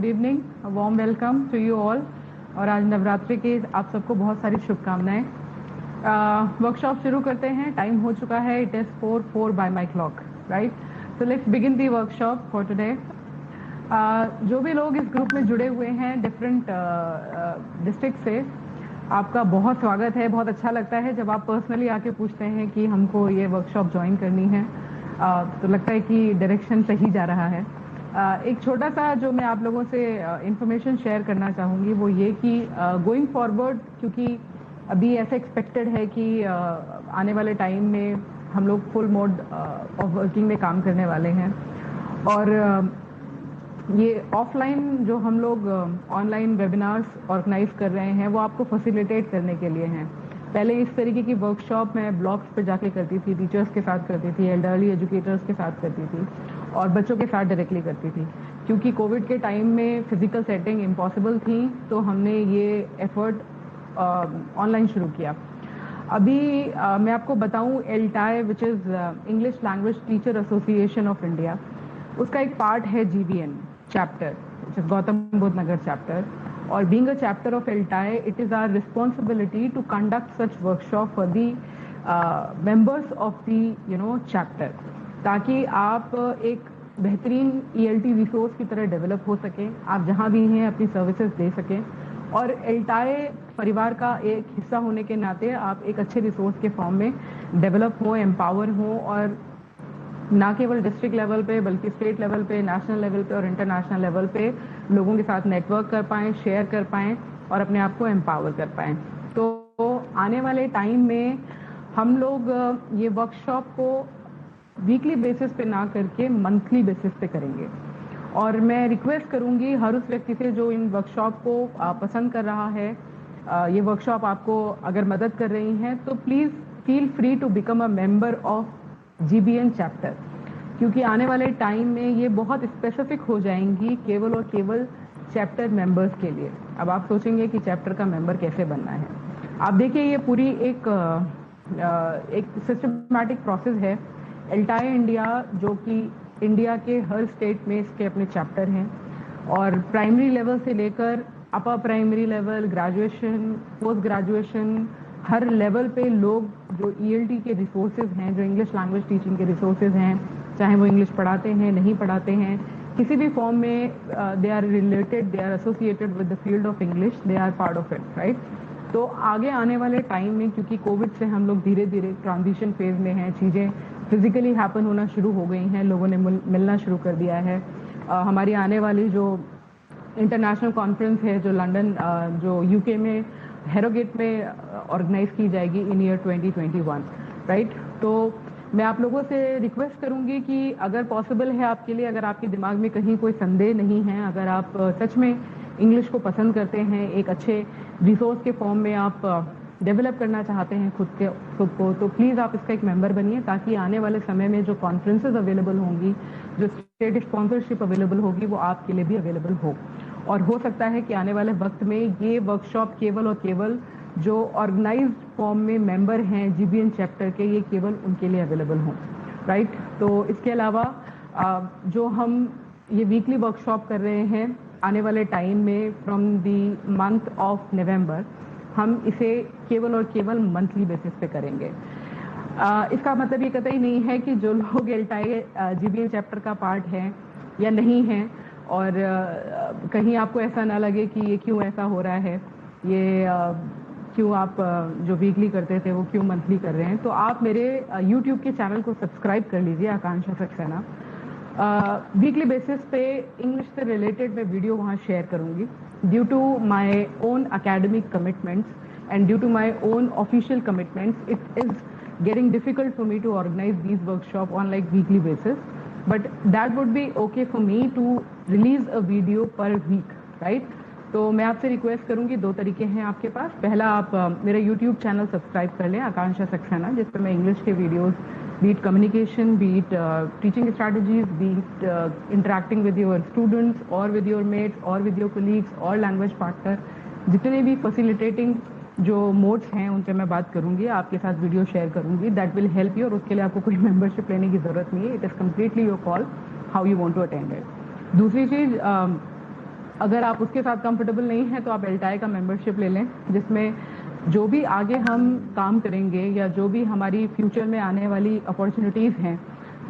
Good evening, warm welcome to you all. और आज नवरात्रि की आप सबको बहुत सारी शुभकामनाएं। वर्कशॉप शुरू करते हैं, टाइम हो चुका है, it is 4:04 bye my clock, right. So let's begin the workshop for today. जो भी लोग इस ग्रुप में जुड़े हुए हैं डिफरेंट डिस्ट्रिक्ट से, आपका बहुत स्वागत है। बहुत अच्छा लगता है जब आप पर्सनली आके पूछते हैं कि हमको ये वर्कशॉप ज्वाइन करनी है, तो लगता है कि डायरेक्शन सही जा रहा है। एक छोटा सा जो मैं आप लोगों से इंफॉर्मेशन शेयर करना चाहूँगी वो ये कि गोइंग फॉरवर्ड, क्योंकि अभी ऐसा एक्सपेक्टेड है कि आने वाले टाइम में हम लोग फुल मोड ऑफ वर्किंग में काम करने वाले हैं, और ये ऑफलाइन जो हम लोग ऑनलाइन वेबिनार्स ऑर्गेनाइज कर रहे हैं वो आपको फैसिलिटेट करने के लिए हैं। पहले इस तरीके की वर्कशॉप मैं ब्लॉग्स पे जाके करती थी, टीचर्स के साथ करती थी, एल्डरली एजुकेटर्स के साथ करती थी और बच्चों के साथ डायरेक्टली करती थी। क्योंकि कोविड के टाइम में फिजिकल सेटिंग इम्पॉसिबल थी, तो हमने ये एफर्ट ऑनलाइन शुरू किया। अभी मैं आपको बताऊं, ELTAI which is English language teacher association of India, उसका एक पार्ट है GBN chapter, which is Gautam Buddh Nagar chapter. और being a chapter of ELTAI, it is our responsibility to conduct such workshop for the members of the chapter, ताकि आप एक बेहतरीन ELT resource की तरह डेवलप हो सकें, आप जहां भी हैं अपनी सर्विसेज दे सकें, और एलटाई परिवार का एक हिस्सा होने के नाते आप एक अच्छे रिसोर्स के फॉर्म में डेवलप हो, एम्पावर हो, और ना केवल डिस्ट्रिक्ट लेवल पे बल्कि स्टेट लेवल पे, नेशनल लेवल पे और इंटरनेशनल लेवल पे लोगों के साथ नेटवर्क कर पाएँ, शेयर कर पाएँ और अपने आप को एम्पावर कर पाएँ। तो आने वाले टाइम में हम लोग ये वर्कशॉप को वीकली बेसिस पे ना करके मंथली बेसिस पे करेंगे। और मैं रिक्वेस्ट करूंगी हर उस व्यक्ति से जो इन वर्कशॉप को पसंद कर रहा है, ये वर्कशॉप आपको अगर मदद कर रही हैं, तो please feel free to become a member of GBN chapter, क्योंकि आने वाले टाइम में ये बहुत स्पेसिफिक हो जाएंगी केवल और केवल चैप्टर मेंबर्स के लिए। अब आप सोचेंगे कि चैप्टर का मेंबर कैसे बनना है। आप देखिए, ये पूरी एक सिस्टमैटिक प्रोसेस है। एलटाई इंडिया, जो कि इंडिया के हर स्टेट में इसके अपने चैप्टर हैं, और प्राइमरी लेवल से लेकर upper primary level, graduation, post graduation, हर लेवल पे लोग जो ELT के रिसोर्सेज हैं, जो इंग्लिश लैंग्वेज टीचिंग के रिसोर्सेज हैं, चाहे वो इंग्लिश पढ़ाते हैं, नहीं पढ़ाते हैं, किसी भी फॉर्म में they are related, they are associated with the field of English, they are part of it, right. तो आगे आने वाले टाइम में, क्योंकि कोविड से हम लोग धीरे धीरे ट्रांजिशन फेज में हैं, चीज़ें फिजिकली हैपन होना शुरू हो गई हैं, लोगों ने मिलना शुरू कर दिया है। हमारी आने वाली जो इंटरनेशनल कॉन्फ्रेंस है, जो लंदन, जो UK में हेरोगेट में ऑर्गेनाइज की जाएगी इन ईयर 2021, राइट। तो मैं आप लोगों से रिक्वेस्ट करूंगी कि अगर पॉसिबल है आपके लिए, अगर आपके दिमाग में कहीं कोई संदेह नहीं है, अगर आप सच में इंग्लिश को पसंद करते हैं, एक अच्छे रिसोर्स के फॉर्म में आप डेवलप करना चाहते हैं खुद को, तो प्लीज़ आप इसका एक मेंबर बनिए, ताकि आने वाले समय में जो कॉन्फ्रेंसेज अवेलेबल होंगी, जो स्टेट स्पॉन्सरशिप अवेलेबल होगी, वो आपके लिए भी अवेलेबल हो। और हो सकता है कि आने वाले वक्त में ये वर्कशॉप केवल और केवल जो ऑर्गेनाइज्ड फॉर्म में मेंबर हैं GBN चैप्टर के, ये केवल उनके लिए अवेलेबल हों, राइट। तो इसके अलावा जो हम ये वीकली वर्कशॉप कर रहे हैं, आने वाले टाइम में from the month of November हम इसे केवल और केवल मंथली बेसिस पे करेंगे। इसका मतलब ये कतई नहीं है कि जो लोग एलटाई GBN चैप्टर का पार्ट हैं या नहीं हैं, और कहीं आपको ऐसा ना लगे कि ये क्यों ऐसा हो रहा है, ये क्यों आप जो वीकली करते थे वो क्यों मंथली कर रहे हैं। तो आप मेरे YouTube के चैनल को सब्सक्राइब कर लीजिए, आकांक्षा सक्सेना। वीकली बेसिस पे इंग्लिश से रिलेटेड मैं वीडियो वहाँ शेयर करूँगी। Due to my own academic commitments and due to my own official commitments, it is getting difficult for me to organize these workshops on like weekly basis, but that would be okay for me to release a video per week, right? तो मैं आपसे request करूंगी, दो तरीके हैं आपके पास। पहला, आप मेरा YouTube चैनल सब्सक्राइब कर लें, आकांक्षा सक्सेना, जिस पर मैं इंग्लिश के videos, be it communication, be it teaching strategies, be it interacting with your students और विद योर मेट्स और विद योर कोलीग्स और लैंग्वेज पार्टनर, जितने भी फैसिलिटेटिंग जो मोड्स हैं उन पे मैं बात करूंगी, आपके साथ वीडियो शेयर करूंगी। दैट विल हेल्प यू, और उसके लिए आपको कोई मेंबरशिप लेने की जरूरत नहीं है। It is completely your call how you want to attend it. दूसरी चीज़, अगर आप उसके साथ कंफर्टेबल नहीं हैं तो आप एल्टाई का मेंबरशिप ले लें, जिसमें जो भी आगे हम काम करेंगे या जो भी हमारी फ्यूचर में आने वाली अपॉर्चुनिटीज़ हैं,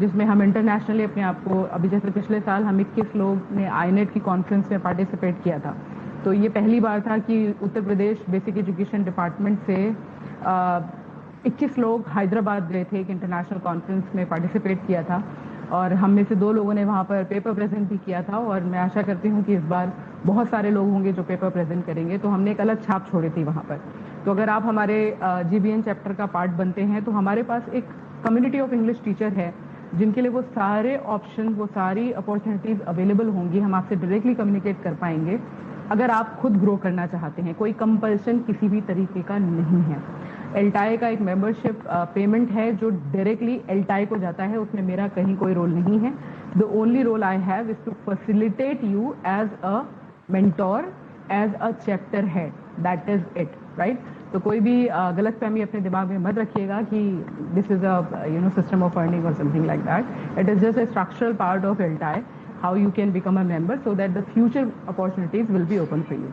जिसमें हम इंटरनेशनली अपने आप को, अभी जैसे पिछले साल हम 21 लोग ने आईनेट की कॉन्फ्रेंस में पार्टिसिपेट किया था, तो ये पहली बार था कि Uttar Pradesh basic education department से 21 लोग हैदराबाद गए थे, एक इंटरनेशनल कॉन्फ्रेंस में पार्टिसिपेट किया था, और हम में से 2 लोगों ने वहाँ पर पेपर प्रेजेंट भी किया था, और मैं आशा करती हूँ कि इस बार बहुत सारे लोग होंगे जो पेपर प्रेजेंट करेंगे। तो हमने एक अलग छाप छोड़ी थी वहाँ पर। तो अगर आप हमारे GBN चैप्टर का पार्ट बनते हैं तो हमारे पास एक कम्युनिटी ऑफ इंग्लिश टीचर है, जिनके लिए वो सारे ऑप्शन, वो सारी अपॉर्चुनिटीज अवेलेबल होंगी। हम आपसे डायरेक्टली कम्युनिकेट कर पाएंगे अगर आप खुद ग्रो करना चाहते हैं। कोई कंपल्शन किसी भी तरीके का नहीं है। एल्टाई का एक मेंबरशिप पेमेंट है जो डायरेक्टली एल्टाई को जाता है, उसमें मेरा कहीं कोई रोल नहीं है। The only role I have is to facilitate you as a mentor, as a chapter head, that is it, right. तो कोई भी गलतफहमी अपने दिमाग में मत रखिएगा कि this is a system of earning और something like that. It is just a structural part of LTI, how you can become a member so that the future opportunities will be open for you.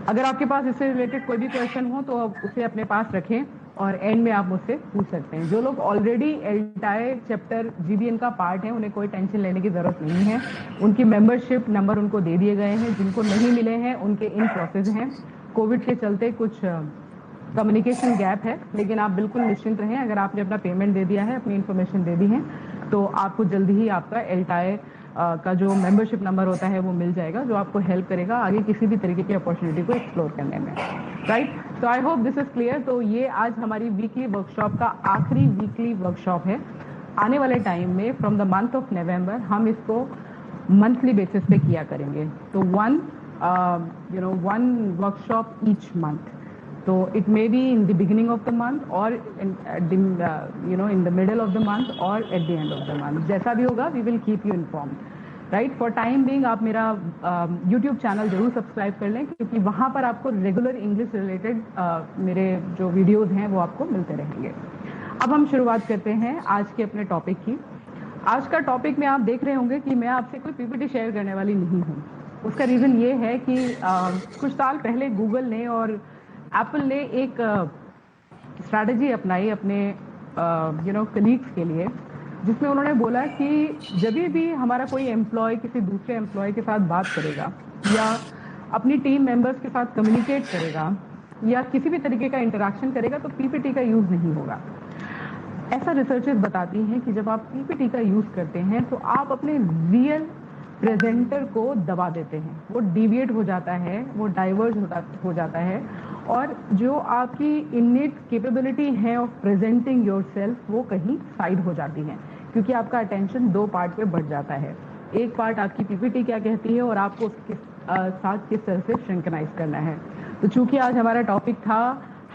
अगर आपके पास इससे related कोई भी question हो तो आप उसे अपने पास रखें और एंड में आप मुझसे पूछ सकते हैं। जो लोग ऑलरेडी LTI चैप्टर GBN का पार्ट है उन्हें कोई टेंशन लेने की जरूरत नहीं है। उनकी मेंबरशिप नंबर उनको दे दिए गए हैं। जिनको नहीं मिले हैं उनके इन प्रोसेस हैं। कोविड के चलते कुछ कम्युनिकेशन गैप है, लेकिन आप बिल्कुल निश्चिंत रहें। अगर आपने अपना पेमेंट दे दिया है, अपनी इन्फॉर्मेशन दे दी है, तो आपको जल्दी ही आपका LTI का जो मेंबरशिप नंबर होता है वो मिल जाएगा, जो आपको हेल्प करेगा आगे किसी भी तरीके की अपॉर्चुनिटी को एक्सप्लोर करने में, राइट। तो आई होप दिस इज क्लियर। तो ये आज हमारी वीकली वर्कशॉप का आखिरी वीकली वर्कशॉप है। आने वाले टाइम में from the month of November हम इसको मंथली बेसिस पे किया करेंगे। तो one workshop each month. So it may be in the beginning of the month or in the middle of the month or at the end of the month. जैसा भी होगा we will keep you informed. Right? For time being आप मेरा YouTube channel जरूर subscribe कर लें, क्योंकि वहाँ पर आपको रेगुलर इंग्लिश रिलेटेड मेरे जो वीडियोज़ हैं वो आपको मिलते रहेंगे। अब हम शुरुआत करते हैं आज के अपने टॉपिक की। आज का टॉपिक में आप देख रहे होंगे कि मैं आपसे कोई PPT शेयर करने वाली नहीं हूँ। उसका रीज़न ये है कि कुछ साल पहले गूगल ने और एप्पल ने एक स्ट्रैटेजी अपनाई अपने कलीग्स के लिए, जिसमें उन्होंने बोला कि जब भी हमारा कोई एम्प्लॉय किसी दूसरे एम्प्लॉय के साथ बात करेगा या अपनी टीम मेंबर्स के साथ कम्युनिकेट करेगा या किसी भी तरीके का इंटरेक्शन करेगा तो PPT का यूज़ नहीं होगा। ऐसा रिसर्चेस बताती हैं कि जब आप PPT का यूज़ करते हैं तो आप अपने रियल प्रेजेंटर को दबा देते हैं, वो डिविएट हो जाता है, वो डाइवर्ज हो जाता है, और जो आपकी इननेट कैपेबिलिटी है ऑफ प्रेजेंटिंग योरसेल्फ वो कहीं साइड हो जाती है, क्योंकि आपका अटेंशन 2 पार्ट पे बढ़ जाता है। एक पार्ट आपकी PPT क्या कहती है और आपको उसके साथ किस तरह से सिंक्रोनाइज करना है। तो चूंकि आज हमारा टॉपिक था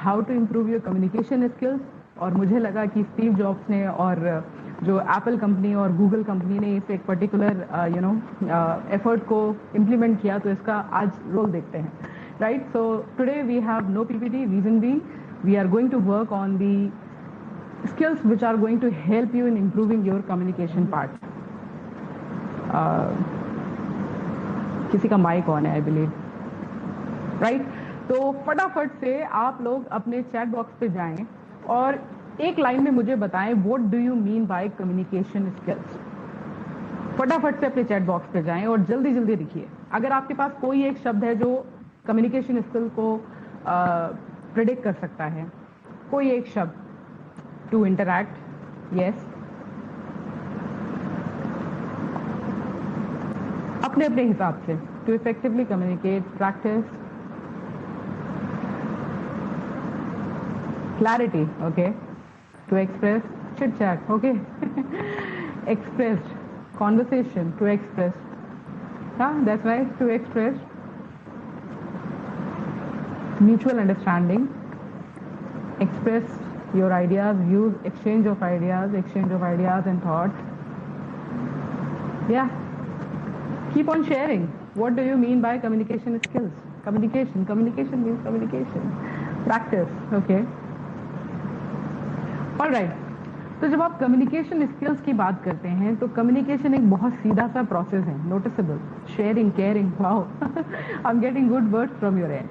how to improve your communication skills, और मुझे लगा कि स्टीव जॉब्स ने और जो एप्पल कंपनी और गूगल कंपनी ने इस एक पर्टिकुलर एफर्ट को इम्प्लीमेंट किया, तो इसका आज रोल देखते हैं, right? So today we have no PPT. Reason being, we are going to work on the skills which are going to help you in improving your communication part. किसी का mic on है, I believe, right? तो फटाफट से आप लोग अपने chat box पे जाएं और एक लाइन में मुझे बताएं what do you mean by communication skills. फटाफट से अपने चैट बॉक्स पे जाएं और जल्दी जल्दी लिखिए। अगर आपके पास कोई एक शब्द है जो कम्युनिकेशन स्किल को प्रेडिक्ट कर सकता है, कोई एक शब्द, टू इंटरैक्ट, यस, अपने अपने हिसाब से, to effectively communicate, practice, clarity, okay, to express, chit chat, okay, expressed, conversation, to express, हाँ, that's right, to express, mutual understanding, express your ideas, views, exchange of ideas and thoughts. Yeah, keep on sharing. What do you mean by communication skills? Communication means communication. Practice, okay. All right. तो जब आप communication skills की बात करते हैं तो communication एक बहुत सीधा सा प्रोसेस है, noticeable, sharing, caring, wow, I am getting good words from your and.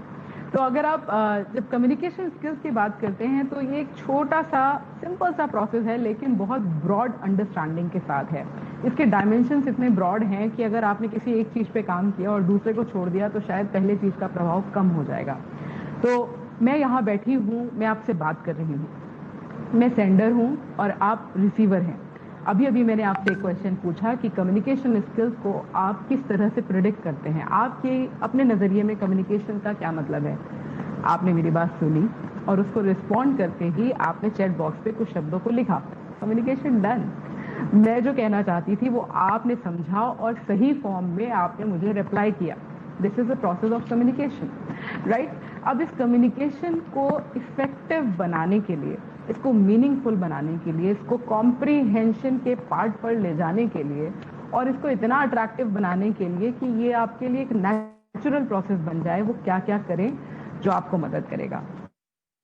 तो अगर आप जब कम्युनिकेशन स्किल्स की बात करते हैं तो ये एक छोटा सा सिंपल सा प्रोसेस है, लेकिन बहुत ब्रॉड अंडरस्टैंडिंग के साथ है। इसके डायमेंशंस इतने ब्रॉड हैं कि अगर आपने किसी एक चीज़ पे काम किया और दूसरे को छोड़ दिया तो शायद पहले चीज़ का प्रभाव कम हो जाएगा। तो मैं यहाँ बैठी हूँ, मैं आपसे बात कर रही हूँ, मैं सेंडर हूँ और आप रिसीवर हैं। अभी अभी मैंने आपसे एक क्वेश्चन पूछा कि कम्युनिकेशन स्किल्स को आप किस तरह से प्रिडिक्ट करते हैं, आपके अपने नज़रिए में कम्युनिकेशन का क्या मतलब है। आपने मेरी बात सुनी और उसको रिस्पॉन्ड करते ही आपने चैट बॉक्स पे कुछ शब्दों को लिखा, कम्युनिकेशन डन। मैं जो कहना चाहती थी वो आपने समझा और सही फॉर्म में आपने मुझे रिप्लाई किया। This is a process of communication, right. अब इस कम्युनिकेशन को इफेक्टिव बनाने के लिए, इसको मीनिंगफुल बनाने के लिए, इसको कॉम्प्रीहेंशन के पार्ट पर ले जाने के लिए और इसको इतना अट्रैक्टिव बनाने के लिए कि ये आपके लिए एक नेचुरल प्रोसेस बन जाए, वो क्या क्या करें जो आपको मदद करेगा।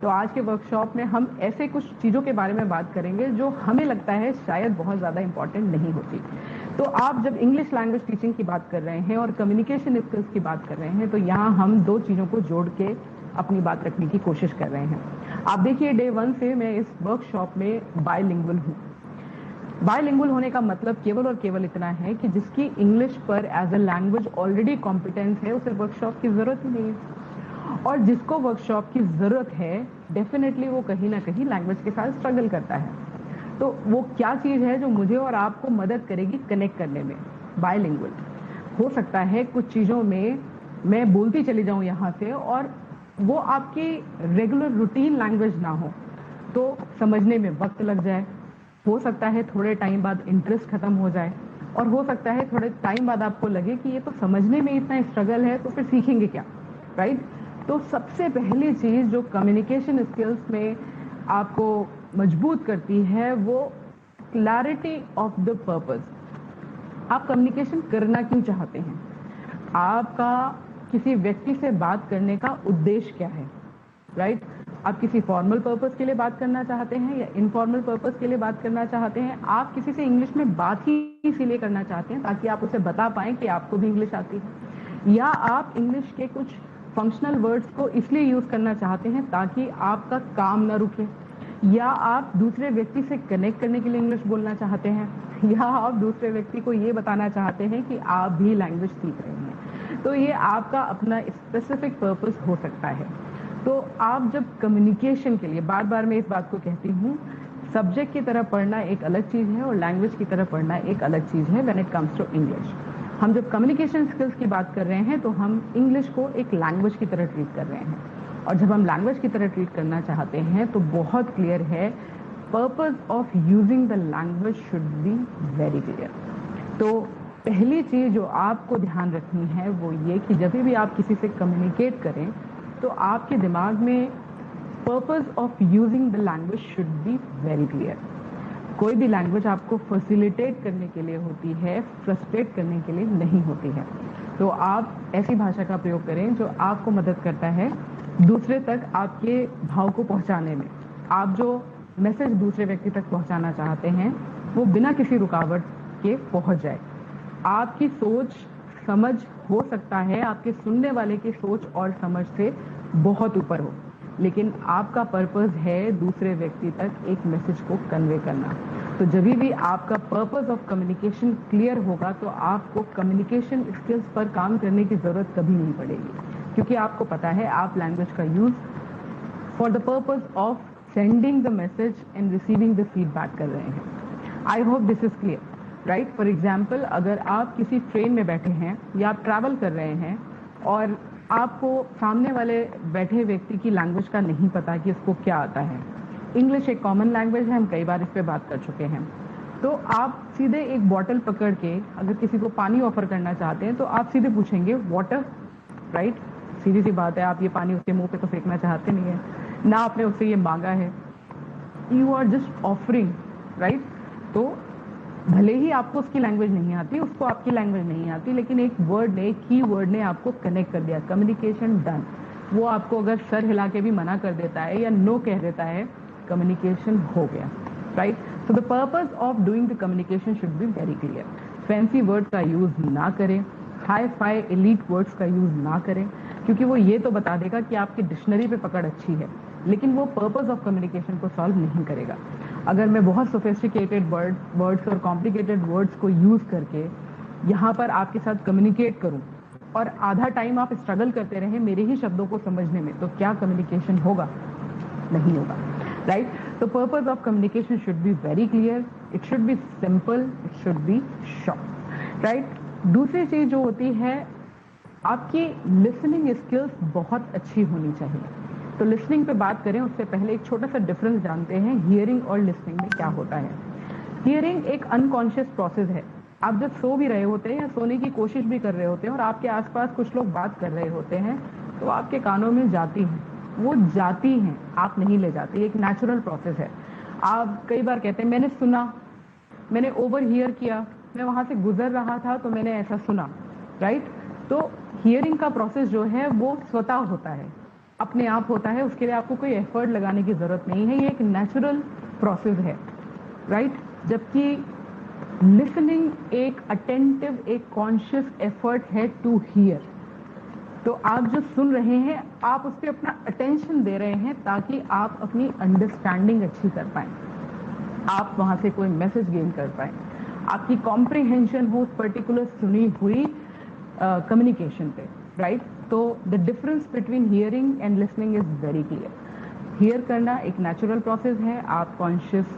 तो आज के वर्कशॉप में हम ऐसे कुछ चीज़ों के बारे में बात करेंगे जो हमें लगता है शायद बहुत ज़्यादा इंपॉर्टेंट नहीं होती। तो आप जब इंग्लिश लैंग्वेज टीचिंग की बात कर रहे हैं और कम्युनिकेशन स्किल्स की बात कर रहे हैं तो यहाँ हम दो चीज़ों को जोड़ के अपनी बात रखने की कोशिश कर रहे हैं। आप देखिए, डे 1 से मैं इस वर्कशॉप में बायलिंगुअल हूँ। बायलिंगुअल होने का मतलब केवल और केवल इतना है कि जिसकी इंग्लिश पर as a language already competence है उसे वर्कशॉप की ज़रूरत ही नहीं है, और जिसको वर्कशॉप की ज़रूरत है डेफिनेटली वो कहीं ना कहीं लैंग्वेज के साथ स्ट्रगल करता है। तो वो क्या चीज़ है जो मुझे और आपको मदद करेगी कनेक्ट करने में। बायलिंगुअल हो सकता है कुछ चीज़ों में मैं बोलती चली जाऊँ यहाँ से और वो आपकी रेगुलर रूटीन लैंग्वेज ना हो तो समझने में वक्त लग जाए। हो सकता है थोड़े टाइम बाद इंटरेस्ट खत्म हो जाए, और हो सकता है थोड़े टाइम बाद आपको लगे कि ये तो समझने में इतना स्ट्रगल है तो फिर सीखेंगे क्या, राइट। तो सबसे पहली चीज़ जो कम्युनिकेशन स्किल्स में आपको मजबूत करती है वो क्लैरिटी ऑफ द पर्पस। आप कम्युनिकेशन करना क्यों चाहते हैं, आपका किसी व्यक्ति से बात करने का उद्देश्य क्या है, राइट। आप किसी फॉर्मल पर्पस के लिए बात करना चाहते हैं या इनफॉर्मल पर्पस के लिए बात करना चाहते हैं। आप किसी से इंग्लिश में बात ही इसीलिए करना चाहते हैं ताकि आप उसे बता पाएं कि आपको भी इंग्लिश आती है, या आप इंग्लिश के कुछ फंक्शनल वर्ड्स को इसलिए यूज करना चाहते हैं ताकि आपका काम ना रुके, या आप दूसरे व्यक्ति से कनेक्ट करने के लिए इंग्लिश बोलना चाहते हैं, या आप दूसरे व्यक्ति को ये बताना चाहते हैं कि आप भी लैंग्वेज सीख रहे हैं। तो ये आपका अपना स्पेसिफिक पर्पस हो सकता है। तो आप जब कम्युनिकेशन के लिए, बार बार मैं इस बात को कहती हूँ, सब्जेक्ट की तरह पढ़ना एक अलग चीज़ है और लैंग्वेज की तरह पढ़ना एक अलग चीज़ है when it comes to English. हम जब कम्युनिकेशन स्किल्स की बात कर रहे हैं तो हम इंग्लिश को एक लैंग्वेज की तरह ट्रीट कर रहे हैं, और जब हम लैंग्वेज की तरह ट्रीट करना चाहते हैं तो बहुत क्लियर है, purpose of using the language should be very clear. तो पहली चीज़ जो आपको ध्यान रखनी है वो ये कि जब भी आप किसी से कम्युनिकेट करें तो आपके दिमाग में purpose of using the language should be very clear. कोई भी लैंग्वेज आपको फैसिलिटेट करने के लिए होती है, फ्रस्ट्रेट करने के लिए नहीं होती है। तो आप ऐसी भाषा का प्रयोग करें जो आपको मदद करता है दूसरे तक आपके भाव को पहुंचाने में। आप जो मैसेज दूसरे व्यक्ति तक पहुंचाना चाहते हैं वो बिना किसी रुकावट के पहुंच जाए। आपकी सोच समझ हो सकता है आपके सुनने वाले की सोच और समझ से बहुत ऊपर हो, लेकिन आपका पर्पस है दूसरे व्यक्ति तक एक मैसेज को कन्वे करना। तो जब भी आपका पर्पस ऑफ कम्युनिकेशन क्लियर होगा तो आपको कम्युनिकेशन स्किल्स पर काम करने की ज़रूरत कभी नहीं पड़ेगी, क्योंकि आपको पता है आप लैंग्वेज का use for the purpose of sending the message and receiving the feedback कर रहे हैं। आई hope this is clear, right. For example, अगर आप किसी ट्रेन में बैठे हैं या आप ट्रैवल कर रहे हैं और आपको सामने वाले बैठे व्यक्ति की लैंग्वेज का नहीं पता कि उसको क्या आता है। इंग्लिश एक कॉमन लैंग्वेज है, हम कई बार इस पे बात कर चुके हैं। तो आप सीधे एक बॉटल पकड़ के अगर किसी को पानी ऑफर करना चाहते हैं तो आप सीधे पूछेंगे वाटर, राइट। सीधी सी बात है, आप ये पानी उसके मुंह पे तो फेंकना चाहते नहीं है ना, आपने उससे ये मांगा है, you are just offering, right. तो भले ही आपको उसकी लैंग्वेज नहीं आती, उसको आपकी लैंग्वेज नहीं आती, लेकिन एक वर्ड ने, एक की वर्ड ने आपको कनेक्ट कर दिया, कम्युनिकेशन डन। वो आपको अगर सर हिला के भी मना कर देता है या नो कह देता है, कम्युनिकेशन हो गया, right. So the purpose of doing the communication should be very clear. Fancy word का यूज ना करें, हाई फाई एलीट वर्ड्स का यूज ना करें, क्योंकि वो ये तो बता देगा कि आपकी डिक्शनरी पे पकड़ अच्छी है, लेकिन वो पर्पस ऑफ कम्युनिकेशन को सॉल्व नहीं करेगा। अगर मैं बहुत सोफिस्टिकेटेड वर्ड्स और कॉम्प्लिकेटेड वर्ड्स को यूज करके यहाँ पर आपके साथ कम्युनिकेट करूँ और आधा टाइम आप स्ट्रगल करते रहे मेरे ही शब्दों को समझने में, तो क्या कम्युनिकेशन होगा? नहीं होगा, राइट? तो purpose of communication should be very clear, it should be simple, it should be short, right? दूसरी चीज जो होती है, आपकी लिसनिंग स्किल्स बहुत अच्छी होनी चाहिए। तो लिसनिंग पे बात करें उससे पहले एक छोटा सा डिफरेंस जानते हैं हियरिंग और लिसनिंग में क्या होता है। हियरिंग एक अनकॉन्शियस प्रोसेस है। आप जब सो भी रहे होते हैं या सोने की कोशिश भी कर रहे होते हैं और आपके आसपास कुछ लोग बात कर रहे होते हैं, तो आपके कानों में जाती हैं, वो जाती हैं, आप नहीं ले जाते। एक नेचुरल प्रोसेस है। आप कई बार कहते हैं मैंने सुना, मैंने ओवर हियर किया, मैं वहां से गुजर रहा था तो मैंने ऐसा सुना, राइट? तो हियरिंग का प्रोसेस जो है वो स्वतः होता है, अपने आप होता है, उसके लिए आपको कोई एफर्ट लगाने की जरूरत नहीं है, ये एक नेचुरल प्रोसेस है, राइट? जबकि लिसनिंग एक अटेंटिव, एक कॉन्शियस एफर्ट है टू हियर। तो आप जो सुन रहे हैं आप उस पर अपना अटेंशन दे रहे हैं ताकि आप अपनी अंडरस्टैंडिंग अच्छी कर पाए, आप वहां से कोई मैसेज गेन कर पाए, आपकी कॉम्प्रिहेंशन हो उस पर्टिकुलर सुनी हुई कम्युनिकेशन पे, राइट? तो the difference between hearing and listening is very clear. Here करना एक नेचुरल प्रोसेस है, आप कॉन्शियस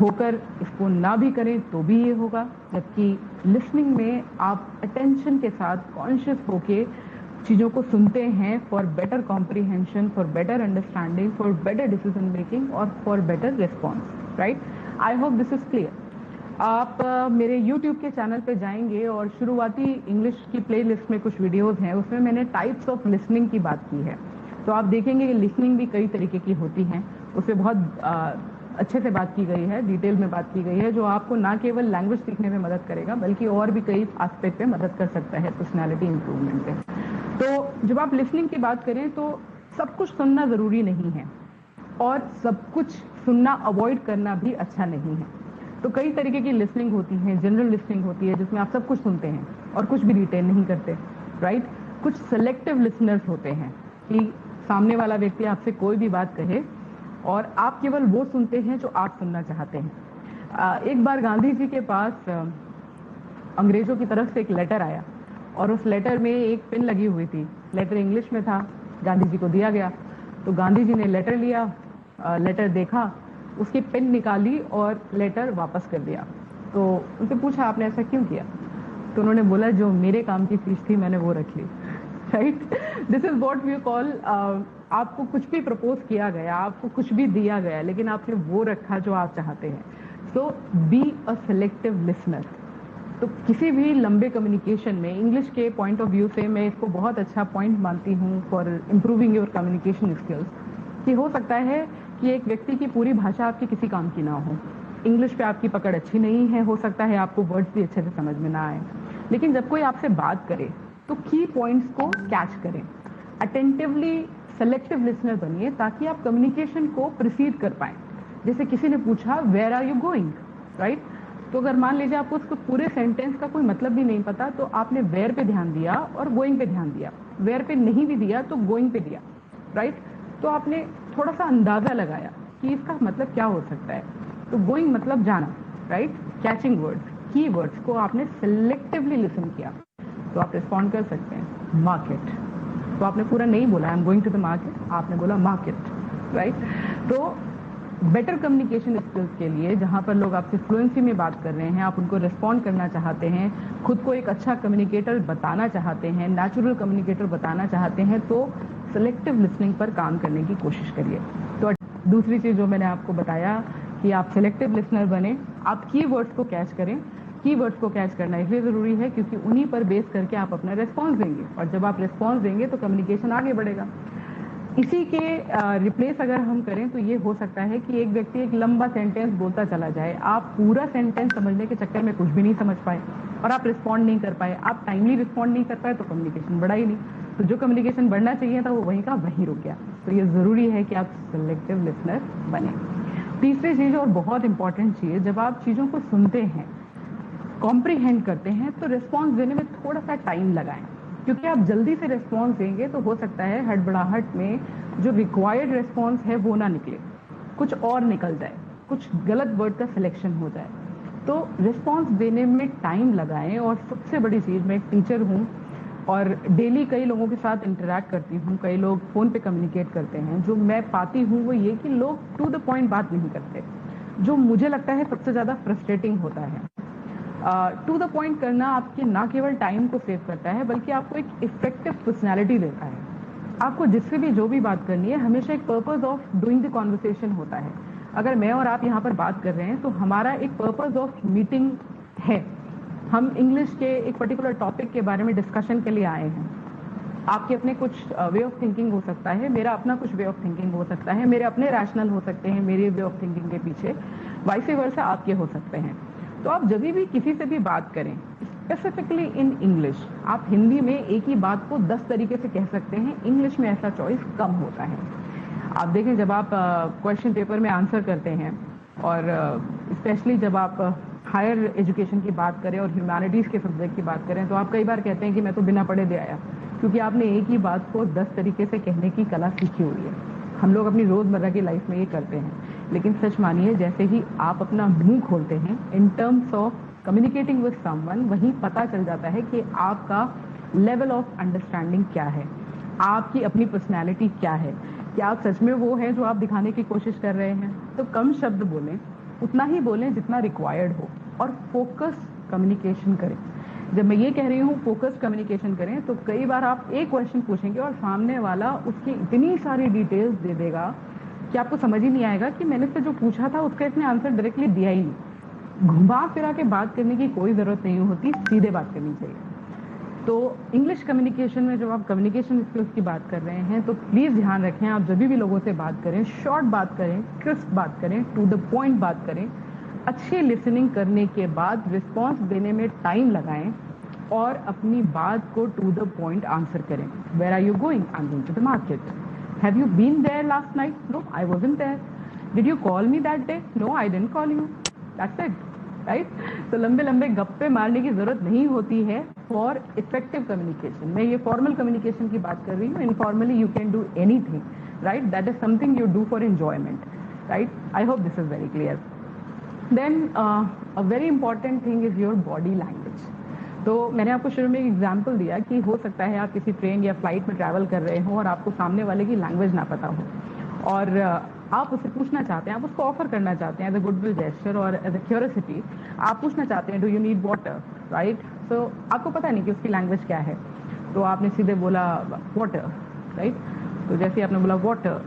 होकर इसको ना भी करें तो भी ये होगा, जबकि लिसनिंग में आप अटेंशन के साथ कॉन्शियस होके चीज़ों को सुनते हैं for better comprehension, for better understanding, for better decision making और for better response, right? I hope this is clear. आप मेरे YouTube के चैनल पे जाएंगे और शुरुआती इंग्लिश की प्लेलिस्ट में कुछ वीडियोस हैं, उसमें मैंने टाइप्स ऑफ लिसनिंग की बात की है। तो आप देखेंगे कि लिसनिंग भी कई तरीके की होती हैं, उसमें बहुत अच्छे से बात की गई है, डिटेल में बात की गई है, जो आपको ना केवल लैंग्वेज सीखने में मदद करेगा बल्कि और भी कई एस्पेक्ट पे मदद कर सकता है पर्सनैलिटी इंप्रूवमेंट पे। तो जब आप लिसनिंग की बात करें तो सब कुछ सुनना ज़रूरी नहीं है और सब कुछ सुनना अवॉइड करना भी अच्छा नहीं है। तो कई तरीके की लिसनिंग होती है, जनरल लिसनिंग होती है जिसमें आप सब कुछ सुनते हैं और कुछ भी रिटेन नहीं करते, राइट? कुछ सेलेक्टिव लिसनर्स होते हैं कि सामने वाला व्यक्ति आपसे कोई भी बात कहे और आप केवल वो सुनते हैं जो आप सुनना चाहते हैं। एक बार गांधी जी के पास अंग्रेजों की तरफ से एक लेटर आया और उस लेटर में एक पिन लगी हुई थी, लेटर इंग्लिश में था, गांधी जी को दिया गया। तो गांधी जी ने लेटर लिया, लेटर देखा, उसकी पिन निकाली और लेटर वापस कर दिया। तो उनसे पूछा आपने ऐसा क्यों किया? तो उन्होंने बोला जो मेरे काम की चीज थी मैंने वो रख ली, right? This is what we call, आपको कुछ भी प्रपोज किया गया, आपको कुछ भी दिया गया, लेकिन आपने वो रखा जो आप चाहते हैं। सो बी अ सेलेक्टिव लिसनर। तो किसी भी लंबे कम्युनिकेशन में इंग्लिश के पॉइंट ऑफ व्यू से मैं इसको बहुत अच्छा पॉइंट मानती हूँ for improving your communication skills, कि हो सकता है कि एक व्यक्ति की पूरी भाषा आपके किसी काम की ना हो, इंग्लिश पे आपकी पकड़ अच्छी नहीं है, हो सकता है आपको वर्ड्स भी अच्छे से समझ में ना आए, लेकिन जब कोई आपसे बात करे तो की पॉइंट्स को कैच करें, अटेंटिवली सेलेक्टिव लिसनर बनिए ताकि आप कम्युनिकेशन को प्रोसीड कर पाएं। जैसे किसी ने पूछा where are you going, right? तो अगर मान लीजिए आपको उसको पूरे सेंटेंस का कोई मतलब भी नहीं पता, तो आपने वेयर पे ध्यान दिया और गोइंग पे ध्यान दिया, वेयर पे नहीं भी दिया तो गोइंग पे दिया, राइट? तो आपने थोड़ा सा अंदाजा लगाया कि इसका मतलब क्या हो सकता है। तो गोइंग मतलब जाना, राइट? कैचिंग वर्ड्स, की वर्ड्स को आपने सिलेक्टिवली लिसन किया, तो आप रिस्पॉन्ड कर सकते हैं। मार्केट, तो आपने पूरा नहीं बोला I am going to the market, आपने बोला मार्केट, राइट? तो बेटर कम्युनिकेशन स्किल्स के लिए जहां पर लोग आपसे फ्लुएंसी में बात कर रहे हैं, आप उनको रिस्पॉन्ड करना चाहते हैं, खुद को एक अच्छा कम्युनिकेटर बताना चाहते हैं, नेचुरल कम्युनिकेटर बताना चाहते हैं, तो सेलेक्टिव लिसनिंग पर काम करने की कोशिश करिए। तो दूसरी चीज जो मैंने आपको बताया कि आप सेलेक्टिव लिसनर बने, आप कीवर्ड्स को कैच करें। कीवर्ड्स को कैच करना इसलिए जरूरी है क्योंकि उन्हीं पर बेस करके आप अपना रिस्पॉन्स देंगे, और जब आप रिस्पॉन्स देंगे तो कम्युनिकेशन आगे बढ़ेगा। इसी के रिप्लेस अगर हम करें तो ये हो सकता है कि एक व्यक्ति एक लंबा सेंटेंस बोलता चला जाए, आप पूरा सेंटेंस समझने के चक्कर में कुछ भी नहीं समझ पाए और आप रिस्पॉन्ड नहीं कर पाए, आप टाइमली रिस्पॉन्ड नहीं कर पाए, तो कम्युनिकेशन बढ़ा ही नहीं। तो जो कम्युनिकेशन बढ़ना चाहिए था वो वहीं का वहीं रुक गया। तो ये जरूरी है कि आप सिलेक्टिव लिसनर बने। तीसरी चीज और बहुत इंपॉर्टेंट चीज, जब आप चीजों को सुनते हैं कॉम्प्रिहेंड करते हैं तो रिस्पॉन्स देने में थोड़ा सा टाइम लगाएं, क्योंकि आप जल्दी से रिस्पॉन्स देंगे तो हो सकता है हड़बड़ाहट में जो रिक्वायर्ड रिस्पॉन्स है वो ना निकले, कुछ और निकल जाए, कुछ गलत वर्ड का सिलेक्शन हो जाए। तो रिस्पॉन्स देने में टाइम लगाएं। और सबसे बड़ी चीज़, मैं एक टीचर हूँ और डेली कई लोगों के साथ इंटरेक्ट करती हूँ, कई लोग फ़ोन पे कम्युनिकेट करते हैं, जो मैं पाती हूँ वो ये कि लोग टू द पॉइंट बात नहीं करते, जो मुझे लगता है सबसे ज़्यादा फ्रस्ट्रेटिंग होता है। टू द पॉइंट करना आपके ना केवल टाइम को सेव करता है बल्कि आपको एक इफेक्टिव पर्सनैलिटी देता है। आपको जिससे भी जो भी बात करनी है हमेशा एक purpose of doing the conversation होता है। अगर मैं और आप यहाँ पर बात कर रहे हैं तो हमारा एक पर्पस ऑफ मीटिंग है, हम इंग्लिश के एक पर्टिकुलर टॉपिक के बारे में डिस्कशन के लिए आए हैं। आपके अपने कुछ वे ऑफ थिंकिंग हो सकता है, मेरा अपना कुछ वे ऑफ थिंकिंग हो सकता है, मेरे अपने रैशनल हो सकते हैं मेरे वे ऑफ थिंकिंग के पीछे, वाइस वर्सा आपके हो सकते हैं। तो आप जब भी किसी से भी बात करें, स्पेसिफिकली इन इंग्लिश, आप हिंदी में एक ही बात को 10 तरीके से कह सकते हैं, इंग्लिश में ऐसा चॉइस कम होता है। आप देखें जब आप क्वेश्चन पेपर में आंसर करते हैं और स्पेशली जब आप हायर एजुकेशन की बात करें और ह्यूमैनिटीज़ के सब्जेक्ट की बात करें तो आप कई बार कहते हैं कि मैं तो बिना पढ़े दे आया, क्योंकि आपने एक ही बात को 10 तरीके से कहने की कला सीखी हुई है। हम लोग अपनी रोज़मर्रा की लाइफ में ये करते हैं, लेकिन सच मानिए जैसे ही आप अपना मुंह खोलते हैं in terms of communicating with someone, वहीं पता चल जाता है कि आपका लेवल ऑफ अंडरस्टैंडिंग क्या है, आपकी अपनी पर्सनैलिटी क्या है, क्या आप सच में वो हैं जो आप दिखाने की कोशिश कर रहे हैं। तो कम शब्द बोलें, उतना ही बोलें जितना रिक्वायर्ड हो, और फोकस कम्युनिकेशन करें। जब मैं ये कह रही हूँ फोकस कम्युनिकेशन करें तो कई बार आप एक क्वेश्चन पूछेंगे और सामने वाला उसकी इतनी सारी डिटेल्स दे देगा कि आपको समझ ही नहीं आएगा कि मैंने से जो पूछा था उसका इसने आंसर डायरेक्टली दिया ही नहीं। घुमा फिरा के बात करने की कोई ज़रूरत नहीं होती, सीधे बात करनी चाहिए। तो इंग्लिश कम्युनिकेशन में जब आप कम्युनिकेशन स्किल्स की बात कर रहे हैं तो प्लीज़ ध्यान रखें, आप जब भी लोगों से बात करें शॉर्ट बात करें, क्रिस्प बात करें, टू द पॉइंट बात करें, अच्छी लिसनिंग करने के बाद रिस्पॉन्स देने में टाइम लगाएं और अपनी बात को टू द पॉइंट आंसर करें। Where are you going? I am going to the market. Have you been there last night? No, I wasn't there. Did you call me that day? No, I didn't call you. That's it, right? तो लंबे लंबे गप्पे मारने की जरूरत नहीं होती है फॉर इफेक्टिव कम्युनिकेशन। मैं ये फॉर्मल कम्युनिकेशन की बात कर रही हूँ। Informally you can do anything, right? That is something you do for enjoyment, right? I hope this is very clear. Then a very important thing is your body language. तो मैंने आपको शुरू में एक एग्जाम्पल दिया कि हो सकता है आप किसी ट्रेन या फ्लाइट में ट्रैवल कर रहे हो और आपको सामने वाले की लैंग्वेज ना पता हो और आप उससे पूछना चाहते हैं, आप उसको ऑफर करना चाहते हैं एज अ गुडविल जेस्चर और एज अ क्यूरियोसिटी, आप पूछना चाहते हैं do you need water, right? So आपको पता नहीं कि उसकी लैंग्वेज क्या है, तो आपने सीधे बोला वाटर, राइट? तो जैसे ही आपने बोला वाटर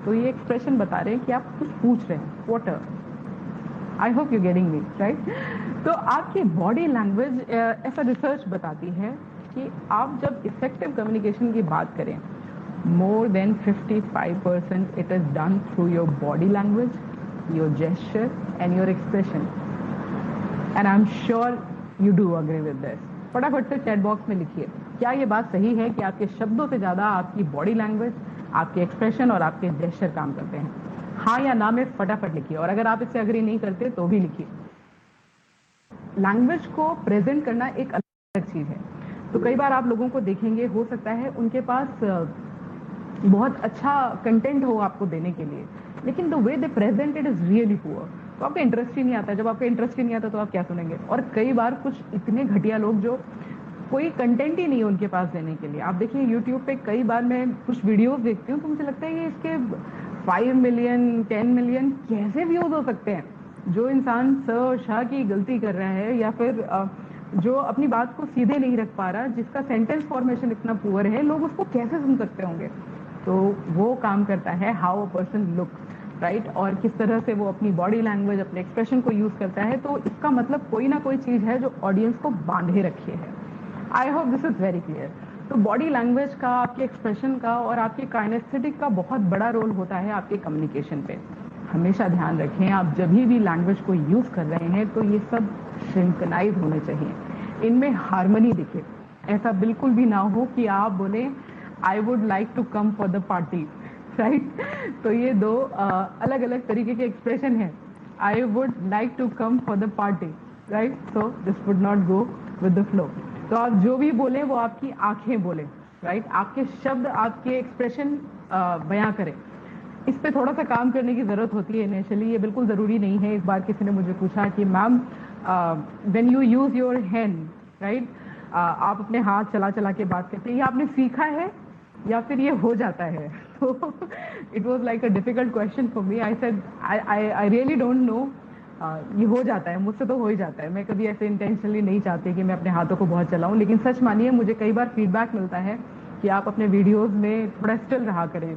तो ये एक्सप्रेशन बता रहे हैं कि आप कुछ पूछ रहे हैं, water. I hope you getting me, right? तो आपकी बॉडी लैंग्वेज, ऐसा रिसर्च बताती है कि आप जब इफेक्टिव कम्युनिकेशन की बात करें, more than 55% it is done through your body language, your gesture and your expression, and I'm sure you do agree with this. फटाफट से चैट बॉक्स में लिखिए, क्या ये बात सही है कि आपके शब्दों से ज़्यादा आपकी बॉडी लैंग्वेज, आपके एक्सप्रेशन और आपके जेस्चर काम करते हैं? हाँ या ना में फटाफट लिखिए, और अगर आप इससे अग्री नहीं करते तो भी लिखिए। लैंग्वेज को प्रेजेंट करना एक अलग चीज़ है। तो कई बार आप लोगों को देखेंगे, हो सकता है उनके पास बहुत अच्छा कंटेंट हो आपको देने के लिए, लेकिन the way they present it is really poor, तो आपका इंटरेस्ट ही नहीं आता। जब आपका इंटरेस्ट ही नहीं आता तो आप क्या सुनेंगे? और कई बार कुछ इतने घटिया लोग जो कोई कंटेंट ही नहीं है उनके पास देने के लिए। आप देखिए यूट्यूब पे कई बार मैं कुछ वीडियोस देखती हूँ तो मुझे लगता है कि इसके 5 मिलियन 10 मिलियन कैसे व्यूज हो सकते हैं? जो इंसान स और शाह की गलती कर रहा है या फिर जो अपनी बात को सीधे नहीं रख पा रहा, जिसका सेंटेंस फॉर्मेशन इतना पुअर है, लोग उसको कैसे सुन सकते होंगे? तो वो काम करता है how a person look, right? और किस तरह से वो अपनी बॉडी लैंग्वेज, अपने एक्सप्रेशन को यूज करता है। तो इसका मतलब कोई ना कोई चीज है जो ऑडियंस को बांधे रखी है। I hope this is very clear. तो बॉडी लैंग्वेज का, आपके एक्सप्रेशन का और आपके काइनेस्थेटिक का बहुत बड़ा रोल होता है आपके कम्युनिकेशन पे। हमेशा ध्यान रखें, आप जब भी लैंग्वेज को यूज कर रहे हैं तो ये सब सिंक्रोनाइज होने चाहिए, इनमें हार्मनी दिखे। ऐसा बिल्कुल भी ना हो कि आप बोले I would like to come for the party, right? तो ये दो अलग अलग तरीके के एक्सप्रेशन है। I would like to come for the party, right? So this would not go with the flow. तो आप जो भी बोले वो आपकी आंखें बोले, राइट? आपके शब्द, आपके एक्सप्रेशन बयां करें। इस पे थोड़ा सा काम करने की जरूरत होती है इनिशियली, ये बिल्कुल जरूरी नहीं है। एक बार किसी ने मुझे पूछा कि ma'am when you use your hand, right, आप अपने हाथ चला चला के बात करते हैं, ये आपने सीखा है या फिर ये हो जाता है? तो it was like a difficult question for me. I said I really don't know. ये हो जाता है, मुझसे तो हो ही जाता है। मैं कभी ऐसे इंटेंशनली नहीं चाहती कि मैं अपने हाथों को बहुत चलाऊं, लेकिन सच मानिए मुझे कई बार फीडबैक मिलता है कि आप अपने वीडियोस में थोड़ा स्टिल रहा करें,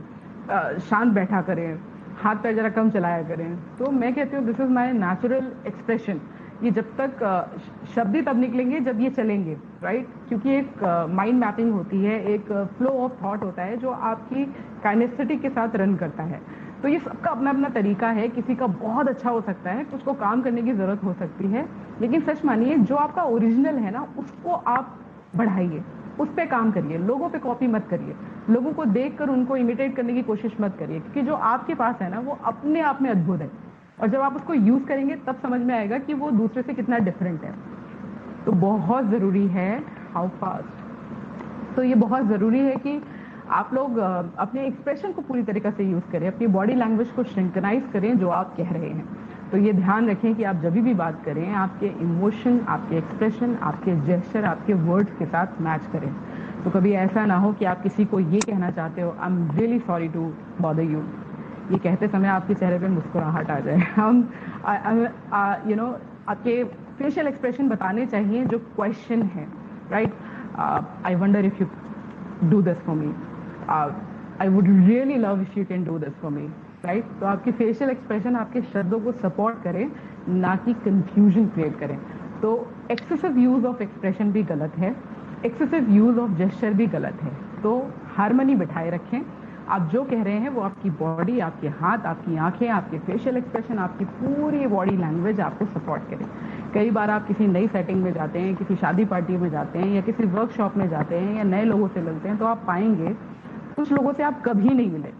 शांत बैठा करें, हाथ पैर जरा कम चलाया करें। तो मैं कहती हूँ this is my natural expression. ये जब तक शब्द ही तब निकलेंगे जब ये चलेंगे, राइट? क्योंकि एक माइंड मैपिंग होती है, एक फ्लो ऑफ थॉट होता है जो आपकी काइनेस्थेटिक के साथ रन करता है। तो ये सबका अपना अपना तरीका है। किसी का बहुत अच्छा हो सकता है, कुछ को काम करने की जरूरत हो सकती है, लेकिन सच मानिए जो आपका ओरिजिनल है ना, उसको आप बढ़ाइए, उस पर काम करिए। लोगों पे कॉपी मत करिए, लोगों को देखकर उनको इमिटेट करने की कोशिश मत करिए, क्योंकि जो आपके पास है ना वो अपने आप में अद्भुत है, और जब आप उसको यूज करेंगे तब समझ में आएगा कि वो दूसरे से कितना डिफरेंट है। तो बहुत जरूरी है हाउ फास्ट। तो ये बहुत जरूरी है कि आप लोग अपने एक्सप्रेशन को पूरी तरीके से यूज करें, अपनी बॉडी लैंग्वेज को श्रिंकनाइज करें जो आप कह रहे हैं। तो ये ध्यान रखें कि आप जब भी बात करें आपके इमोशन, आपके एक्सप्रेशन, आपके जेस्चर, आपके वर्ड्स के साथ मैच करें। तो कभी ऐसा ना हो कि आप किसी को ये कहना चाहते हो I am really sorry to bother you, ये कहते समय आपके चेहरे पे मुस्कुराहट आ जाए। हम यू नो आपके फेशियल एक्सप्रेशन बताने चाहिए जो क्वेश्चन है, right? I wonder if you do this for me, I would really love if you can do this for me, right? तो आपके फेशियल एक्सप्रेशन आपके शब्दों को सपोर्ट करें, ना कि कंफ्यूजन क्रिएट करें। तो एक्सेसिव यूज ऑफ एक्सप्रेशन भी गलत है, एक्सेसिव यूज ऑफ जेस्चर भी गलत है। तो हार्मनी बिठाए रखें। आप जो कह रहे हैं वो आपकी बॉडी, आपके हाथ, आपकी आंखें, आपके फेशियल एक्सप्रेशन, आपकी पूरी बॉडी लैंग्वेज आपको सपोर्ट करे। कई बार आप किसी नई सेटिंग में जाते हैं, किसी शादी पार्टी में जाते हैं, या किसी वर्कशॉप में जाते हैं, या नए लोगों से मिलते हैं, तो आप पाएंगे कुछ लोगों से आप कभी नहीं मिले,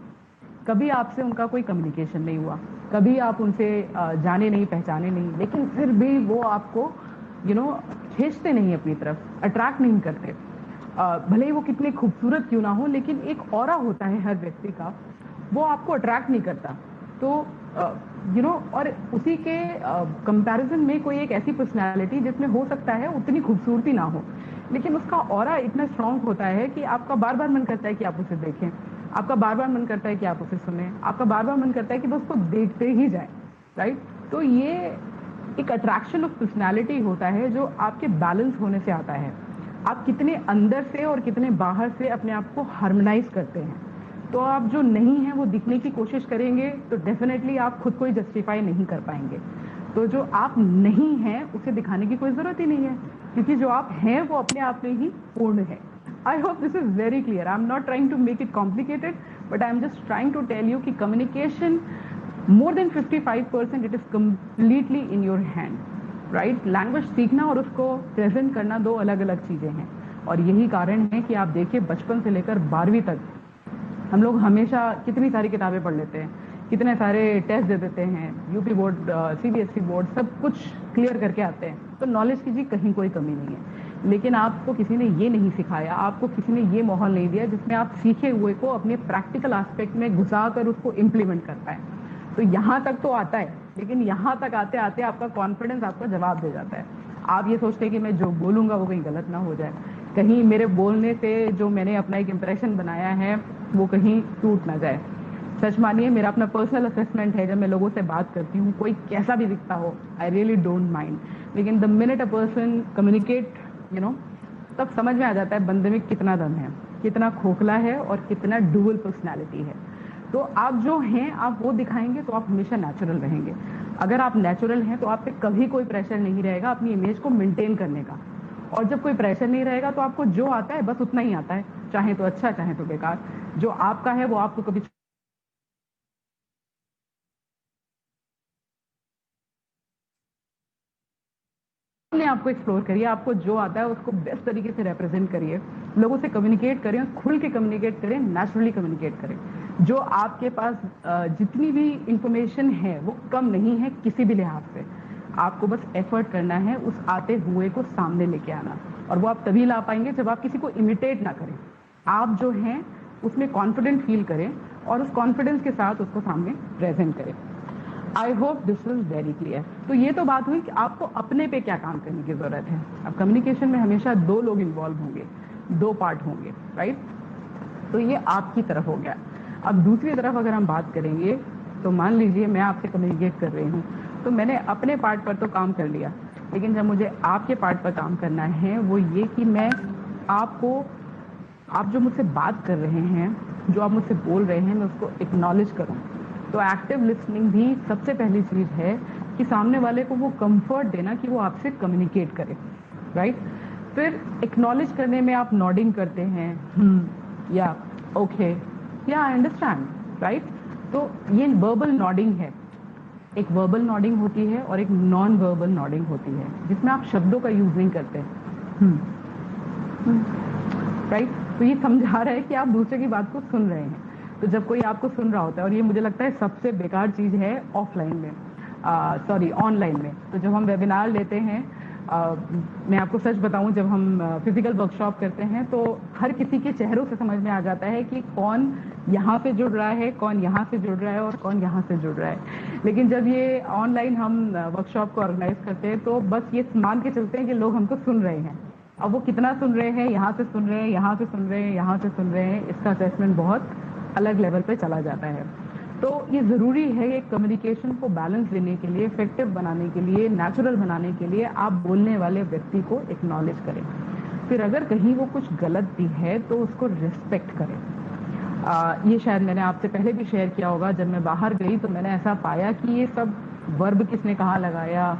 कभी आपसे उनका कोई कम्युनिकेशन नहीं हुआ, कभी आप उनसे जाने नहीं, पहचाने नहीं, लेकिन फिर भी वो आपको खींचते नहीं अपनी तरफ, अट्रैक्ट नहीं करते। भले ही वो कितने खूबसूरत क्यों ना हो, लेकिन एक ऑरा होता है हर व्यक्ति का, वो आपको अट्रैक्ट नहीं करता। तो और उसी के कंपैरिजन में कोई एक ऐसी पर्सनालिटी जिसमें हो सकता है उतनी खूबसूरती ना हो, लेकिन उसका ऑरा इतना स्ट्रांग होता है कि आपका बार बार मन करता है कि आप उसे देखें, आपका बार बार मन करता है कि आप उसे सुने, आपका बार बार मन करता है कि बस उसको देखते ही जाए, राइट? तो ये एक अट्रैक्शन ऑफ पर्सनालिटी होता है जो आपके बैलेंस होने से आता है। आप कितने अंदर से और कितने बाहर से अपने आप को हार्मोनाइज करते हैं। तो आप जो नहीं है वो दिखने की कोशिश करेंगे तो डेफिनेटली आप खुद को ही जस्टिफाई नहीं कर पाएंगे। तो जो आप नहीं हैं उसे दिखाने की कोई जरूरत ही नहीं है, क्योंकि जो आप हैं वो अपने आप में ही पूर्ण है। I hope this is very clear. I am not trying to make it complicated, but I am just trying to tell you कि communication more than 55% it is completely in your hand, right? Language सीखना और उसको present करना दो अलग अलग चीजें हैं। और यही कारण है कि आप देखिए बचपन से लेकर 12वीं तक हम लोग हमेशा कितनी सारी किताबें पढ़ लेते हैं, कितने सारे टेस्ट दे देते हैं, यूपी बोर्ड, सीबीएसई बोर्ड, सब कुछ क्लियर करके आते हैं। तो नॉलेज की जी कहीं कोई कमी नहीं है, लेकिन आपको किसी ने ये नहीं सिखाया, आपको किसी ने ये माहौल नहीं दिया जिसमें आप सीखे हुए को अपने प्रैक्टिकल एस्पेक्ट में घुसा कर उसको इम्प्लीमेंट कर पाए। तो यहाँ तक तो आता है, लेकिन यहाँ तक आते आते आपका कॉन्फिडेंस आपको जवाब दे जाता है। आप ये सोचते हैं कि मैं जो बोलूंगा वो कहीं गलत ना हो जाए, कहीं मेरे बोलने से जो मैंने अपना एक इंप्रेशन बनाया है वो कहीं टूट ना जाए। सच मानिए मेरा अपना पर्सनल असेसमेंट है, जब मैं लोगों से बात करती हूँ कोई कैसा भी दिखता हो, आई रियली डोंट माइंड, लेकिन the minute a person communicate तब समझ में आ जाता है बंदे में कितना दम है, कितना खोखला है और कितना डुअल पर्सनैलिटी है। तो आप जो हैं आप वो दिखाएंगे तो आप हमेशा नेचुरल रहेंगे। अगर आप नेचुरल हैं तो आप पे कभी कोई प्रेशर नहीं रहेगा अपनी इमेज को मेंटेन करने का, और जब कोई प्रेशर नहीं रहेगा तो आपको जो आता है बस उतना ही आता है, चाहे तो अच्छा चाहे तो बेकार। जो आपका है वो आपको कभी अपने आप को एक्सप्लोर करिए, आपको जो आता है उसको बेस्ट तरीके से रिप्रेजेंट करिए, लोगों से कम्युनिकेट करें, खुल के कम्युनिकेट करें, नेचुरली कम्युनिकेट करें। जो आपके पास जितनी भी इंफॉर्मेशन है वो कम नहीं है किसी भी लिहाज से। आपको बस एफर्ट करना है उस आते हुए को सामने लेके आना, और वो आप तभी ला पाएंगे जब आप किसी को इमिटेट ना करें, आप जो हैं उसमें कॉन्फिडेंट फील करें और उस कॉन्फिडेंस के साथ उसको सामने प्रेजेंट करें। आई hope this is very clear. तो ये तो बात हुई कि आपको अपने पे क्या काम करने की जरूरत है। अब कम्युनिकेशन में हमेशा 2 लोग इन्वॉल्व होंगे, 2 पार्ट होंगे, राइट। तो ये आपकी तरफ हो गया। अब दूसरी तरफ अगर हम बात करेंगे तो मान लीजिए मैं आपसे कम्युनिकेट कर रही हूँ, तो मैंने अपने पार्ट पर तो काम कर लिया, लेकिन जब मुझे आपके पार्ट पर काम करना है वो ये कि मैं आपको, आप जो मुझसे बात कर रहे हैं, जो आप मुझसे बोल रहे हैं, मैं उसको एक्नॉलेज करूं। तो एक्टिव लिसनिंग भी सबसे पहली चीज है कि सामने वाले को वो कंफर्ट देना कि वो आपसे कम्युनिकेट करे, राइट। फिर एक्नॉलेज करने में आप नॉडिंग करते हैं, या ओके, या आई अंडरस्टैंड, राइट। तो ये वर्बल नॉडिंग है। एक वर्बल नॉडिंग होती है और एक नॉन वर्बल नॉडिंग होती है, जिसमें आप शब्दों का यूज नहीं करते, राइट। तो ये समझा रहा है कि आप दूसरे की बात को सुन रहे हैं। तो जब कोई आपको सुन रहा होता है, और ये मुझे लगता है सबसे बेकार चीज है ऑफलाइन में, सॉरी ऑनलाइन में। तो जब हम वेबिनार लेते हैं, मैं आपको सच बताऊं, जब हम फिजिकल वर्कशॉप करते हैं तो हर किसी के चेहरों से समझ में आ जाता है कि कौन यहाँ से जुड़ रहा है, कौन यहाँ से जुड़ रहा है और कौन यहाँ से जुड़ रहा है। लेकिन जब ये ऑनलाइन हम वर्कशॉप को ऑर्गेनाइज करते हैं तो बस ये मान के चलते हैं कि लोग हमको सुन रहे हैं। अब वो कितना सुन रहे हैं, यहाँ से सुन रहे हैं, यहाँ से सुन रहे हैं, यहाँ से सुन रहे हैं, इसका असेसमेंट बहुत अलग लेवल पे चला जाता है। तो ये ज़रूरी है कि कम्युनिकेशन को बैलेंस देने के लिए, इफेक्टिव बनाने के लिए, नेचुरल बनाने के लिए आप बोलने वाले व्यक्ति को एक्नॉलेज करें। फिर अगर कहीं वो कुछ गलत भी है तो उसको रिस्पेक्ट करें। ये शायद मैंने आपसे पहले भी शेयर किया होगा, जब मैं बाहर गई तो मैंने ऐसा पाया कि ये सब वर्ब किसने कहाँ लगाया,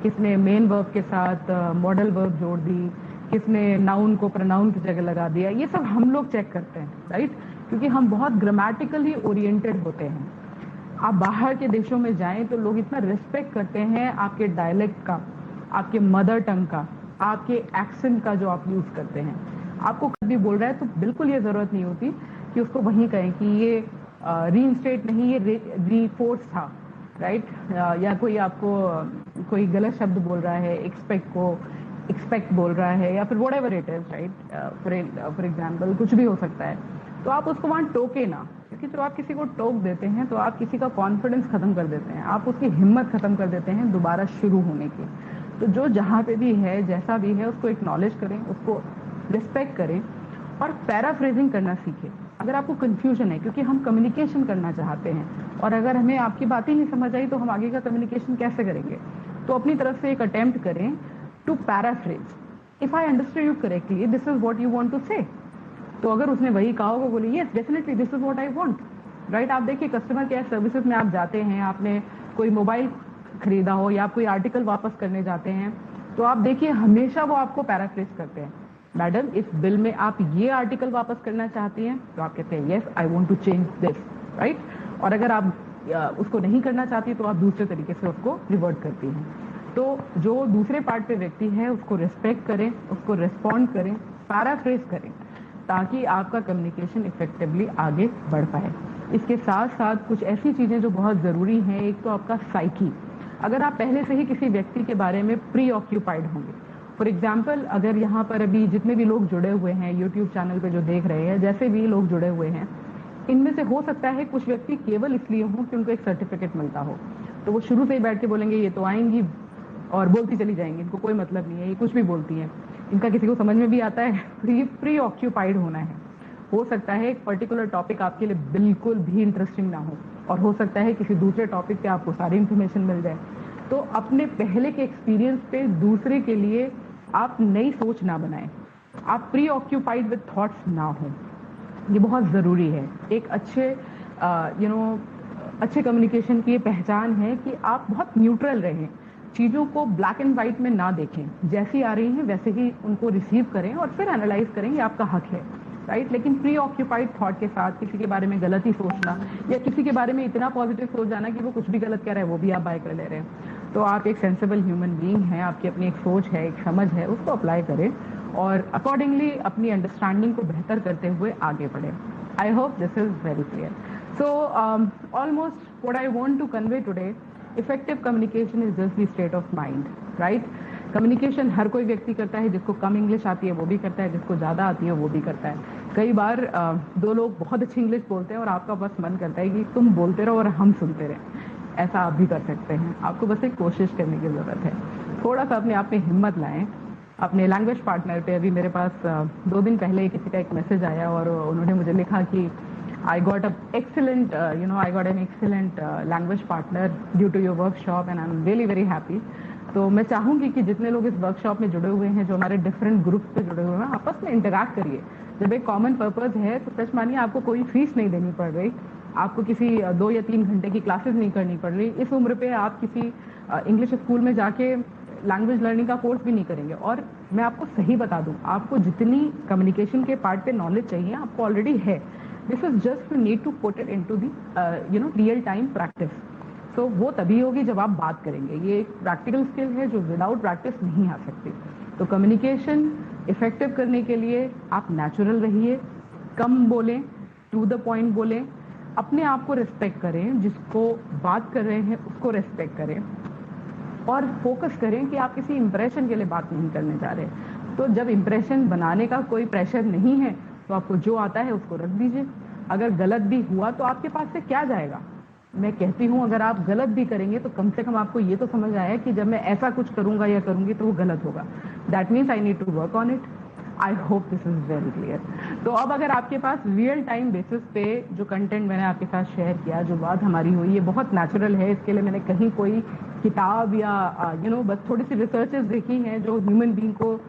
किसने मेन वर्ब के साथ मॉडल वर्ब जोड़ दी, किसने नाउन को प्रोनाउन की जगह लगा दिया, ये सब हम लोग चेक करते हैं, राइट। क्योंकि हम बहुत ग्रामेटिकली ओरिएंटेड होते हैं। आप बाहर के देशों में जाएं तो लोग इतना रिस्पेक्ट करते हैं आपके डायलेक्ट का, आपके मदर टंग का, आपके एक्सेंट का जो आप यूज करते हैं। आपको कभी बोल रहा है तो बिल्कुल ये जरूरत नहीं होती कि उसको वहीं कहें कि ये रीइंस्टेट नहीं, ये रीफोर्स था, राइट। या कोई आपको कोई गलत शब्द बोल रहा है, एक्सपेक्ट बोल रहा है, या फिर whatever it is, right. For example कुछ भी हो सकता है, तो आप उसको वहां टोके ना, क्योंकि जब आप किसी को टोक देते हैं तो आप किसी का कॉन्फिडेंस खत्म कर देते हैं, आप उसकी हिम्मत खत्म कर देते हैं दोबारा शुरू होने की। तो जो जहाँ पे भी है, जैसा भी है, उसको एक्नॉलेज करें, उसको रिस्पेक्ट करें और पैराफ्रेजिंग करना सीखें। अगर आपको कंफ्यूजन है, क्योंकि हम कम्युनिकेशन करना चाहते हैं और अगर हमें आपकी बातें नहीं समझ आई तो हम आगे का कम्युनिकेशन कैसे करेंगे। तो अपनी तरफ से एक अटेम्प्ट करें to paraphrase. If I understand you correctly, this is what you want to say. तो अगर उसने वही कहा होगा, बोलिए yes definitely this is what I want, right. आप देखिए कस्टमर केयर सर्विसेज में आप जाते हैं, आपने कोई मोबाइल खरीदा हो या आप कोई आर्टिकल वापस करने जाते हैं, तो आप देखिए हमेशा वो आपको पैराफ्रेज करते हैं, मैडम इस बिल में आप ये आर्टिकल वापस करना चाहती हैं, तो आप कहते हैं yes I want to change this, right. और अगर आप उसको नहीं करना चाहती तो आप दूसरे तरीके से उसको रिवर्ट करती हैं। तो जो दूसरे पार्ट पे व्यक्ति है उसको रिस्पेक्ट करें, उसको रिस्पॉन्ड करें, पैराफ्रेज करें, ताकि आपका कम्युनिकेशन इफेक्टिवली आगे बढ़ पाए। इसके साथ साथ कुछ ऐसी चीजें जो बहुत जरूरी हैं, एक तो आपका साइकी। अगर आप पहले से ही किसी व्यक्ति के बारे में प्री ऑक्यूपाइड होंगे, फॉर एग्जाम्पल अगर यहाँ पर अभी जितने भी लोग जुड़े हुए हैं यूट्यूब चैनल पे जो देख रहे हैं, जैसे भी लोग जुड़े हुए हैं, इनमें से हो सकता है कुछ व्यक्ति केवल इसलिए हों कि उनको एक सर्टिफिकेट मिलता हो, तो वो शुरू से ही बैठ के बोलेंगे ये तो आएंगी और बोलती चली जाएंगी, इनको कोई मतलब नहीं है, ये कुछ भी बोलती हैं, इनका किसी को समझ में भी आता है। तो ये प्री ऑक्यूपाइड होना है। हो सकता है एक पर्टिकुलर टॉपिक आपके लिए बिल्कुल भी इंटरेस्टिंग ना हो, और हो सकता है किसी दूसरे टॉपिक पे आपको सारी इन्फॉर्मेशन मिल जाए। तो अपने पहले के एक्सपीरियंस पे दूसरे के लिए आप नई सोच ना बनाएं, आप प्री ऑक्यूपाइड विद थॉट्स ना हो। ये बहुत ज़रूरी है। एक अच्छे अच्छे कम्युनिकेशन की ये पहचान है कि आप बहुत न्यूट्रल रहें, चीज़ों को ब्लैक एंड वाइट में ना देखें, जैसी आ रही हैं वैसे ही उनको रिसीव करें और फिर एनालाइज करें, ये आपका हक है, राइट। लेकिन प्री ऑक्यूपाइड थॉट के साथ किसी के बारे में गलत ही सोचना या किसी के बारे में इतना पॉजिटिव सोच जाना कि वो कुछ भी गलत कह रहा है वो भी आप बाय कर ले रहे हैं। तो आप एक सेंसिबल ह्यूमन बीइंग हैं, आपकी अपनी एक सोच है, एक समझ है, उसको अप्लाई करें और अकॉर्डिंगली अपनी अंडरस्टैंडिंग को बेहतर करते हुए आगे बढ़ें। I hope this is very clear. So almost what I want to convey today effective communication is just the state of mind, right? Communication हर कोई व्यक्ति करता है, जिसको कम इंग्लिश आती है वो भी करता है, जिसको ज़्यादा आती है वो भी करता है। कई बार दो लोग बहुत अच्छी इंग्लिश बोलते हैं और आपका बस मन करता है कि तुम बोलते रहो और हम सुनते रहें। ऐसा आप भी कर सकते हैं, आपको बस एक कोशिश करने की ज़रूरत है। थोड़ा सा अपने आप में हिम्मत लाएं। अपने लैंग्वेज पार्टनर पे अभी मेरे पास 2 दिन पहले किसी का एक मैसेज आया और उन्होंने मुझे लिखा कि I got an excellent language partner due to your workshop and I'm really very happy. तो मैं चाहूंगी कि जितने लोग इस वर्कशॉप में जुड़े हुए हैं, जो हमारे डिफरेंट ग्रुप्स पे जुड़े हुए हैं, आपस में इंटरैक्ट करिए। जब एक कॉमन पर्पस है तो सच मानिए आपको कोई फीस नहीं देनी पड़ रही, आपको किसी 2 या 3 घंटे की क्लासेस नहीं करनी पड़ रही। इस उम्र पे आप किसी इंग्लिश स्कूल में जाके लैंग्वेज लर्निंग का कोर्स भी नहीं करेंगे। और मैं आपको सही बता दूं, आपको जितनी कम्युनिकेशन के पार्ट पे नॉलेज चाहिए आपको ऑलरेडी है। This is just you need to put it into the real time practice. तो वो तभी होगी जब आप बात करेंगे। ये एक प्रैक्टिकल स्किल है जो विदाउट प्रैक्टिस नहीं आ सकती। तो कम्युनिकेशन इफेक्टिव करने के लिए आप नेचुरल रहिए, कम बोलें, टू द पॉइंट बोलें, अपने आप को रिस्पेक्ट करें, जिसको बात कर रहे हैं उसको रिस्पेक्ट करें, और फोकस करें कि आप किसी इंप्रेशन के लिए बात नहीं करने जा रहे। तो जब इंप्रेशन बनाने का कोई प्रेशर नहीं है तो आपको जो आता है उसको रख दीजिए। अगर गलत भी हुआ तो आपके पास से क्या जाएगा? मैं कहती हूँ अगर आप गलत भी करेंगे तो कम से कम आपको ये तो समझ आया कि जब मैं ऐसा कुछ करूंगा या करूंगी तो वो गलत होगा। That means I need to work on it. I hope this is very clear. तो अब अगर आपके पास रियल टाइम बेसिस पे जो कंटेंट मैंने आपके साथ शेयर किया, जो बात हमारी हुई, ये बहुत नेचुरल है। इसके लिए मैंने कहीं कोई किताब या बस थोड़ी सी रिसर्चेस देखी हैं जो ह्यूमन बीइंग को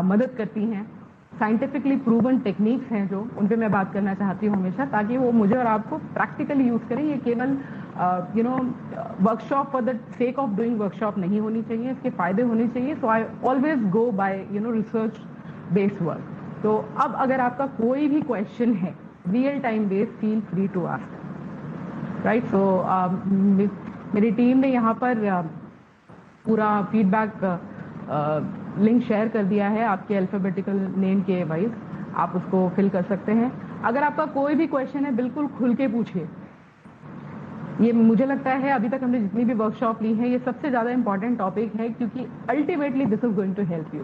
मदद करती हैं। साइंटिफिकली प्रूवन टेक्निक्स हैं जो, उन पे मैं बात करना चाहती हूँ हमेशा, ताकि वो मुझे और आपको प्रैक्टिकली यूज करें। ये केवल workshop for the sake of doing workshop नहीं होनी चाहिए, इसके फायदे होने चाहिए। So I always go by research based work. तो अब अगर आपका कोई भी क्वेश्चन है real time based, feel free to ask, right? So मेरी टीम ने यहाँ पर पूरा फीडबैक लिंक शेयर कर दिया है आपके अल्फाबेटिकल नेम के वाइज, आप उसको फिल कर सकते हैं। अगर आपका कोई भी क्वेश्चन है बिल्कुल खुल के पूछिए। ये मुझे लगता है अभी तक हमने जितनी भी वर्कशॉप ली है ये सबसे ज्यादा इंपॉर्टेंट टॉपिक है, क्योंकि ultimately this is going to help you.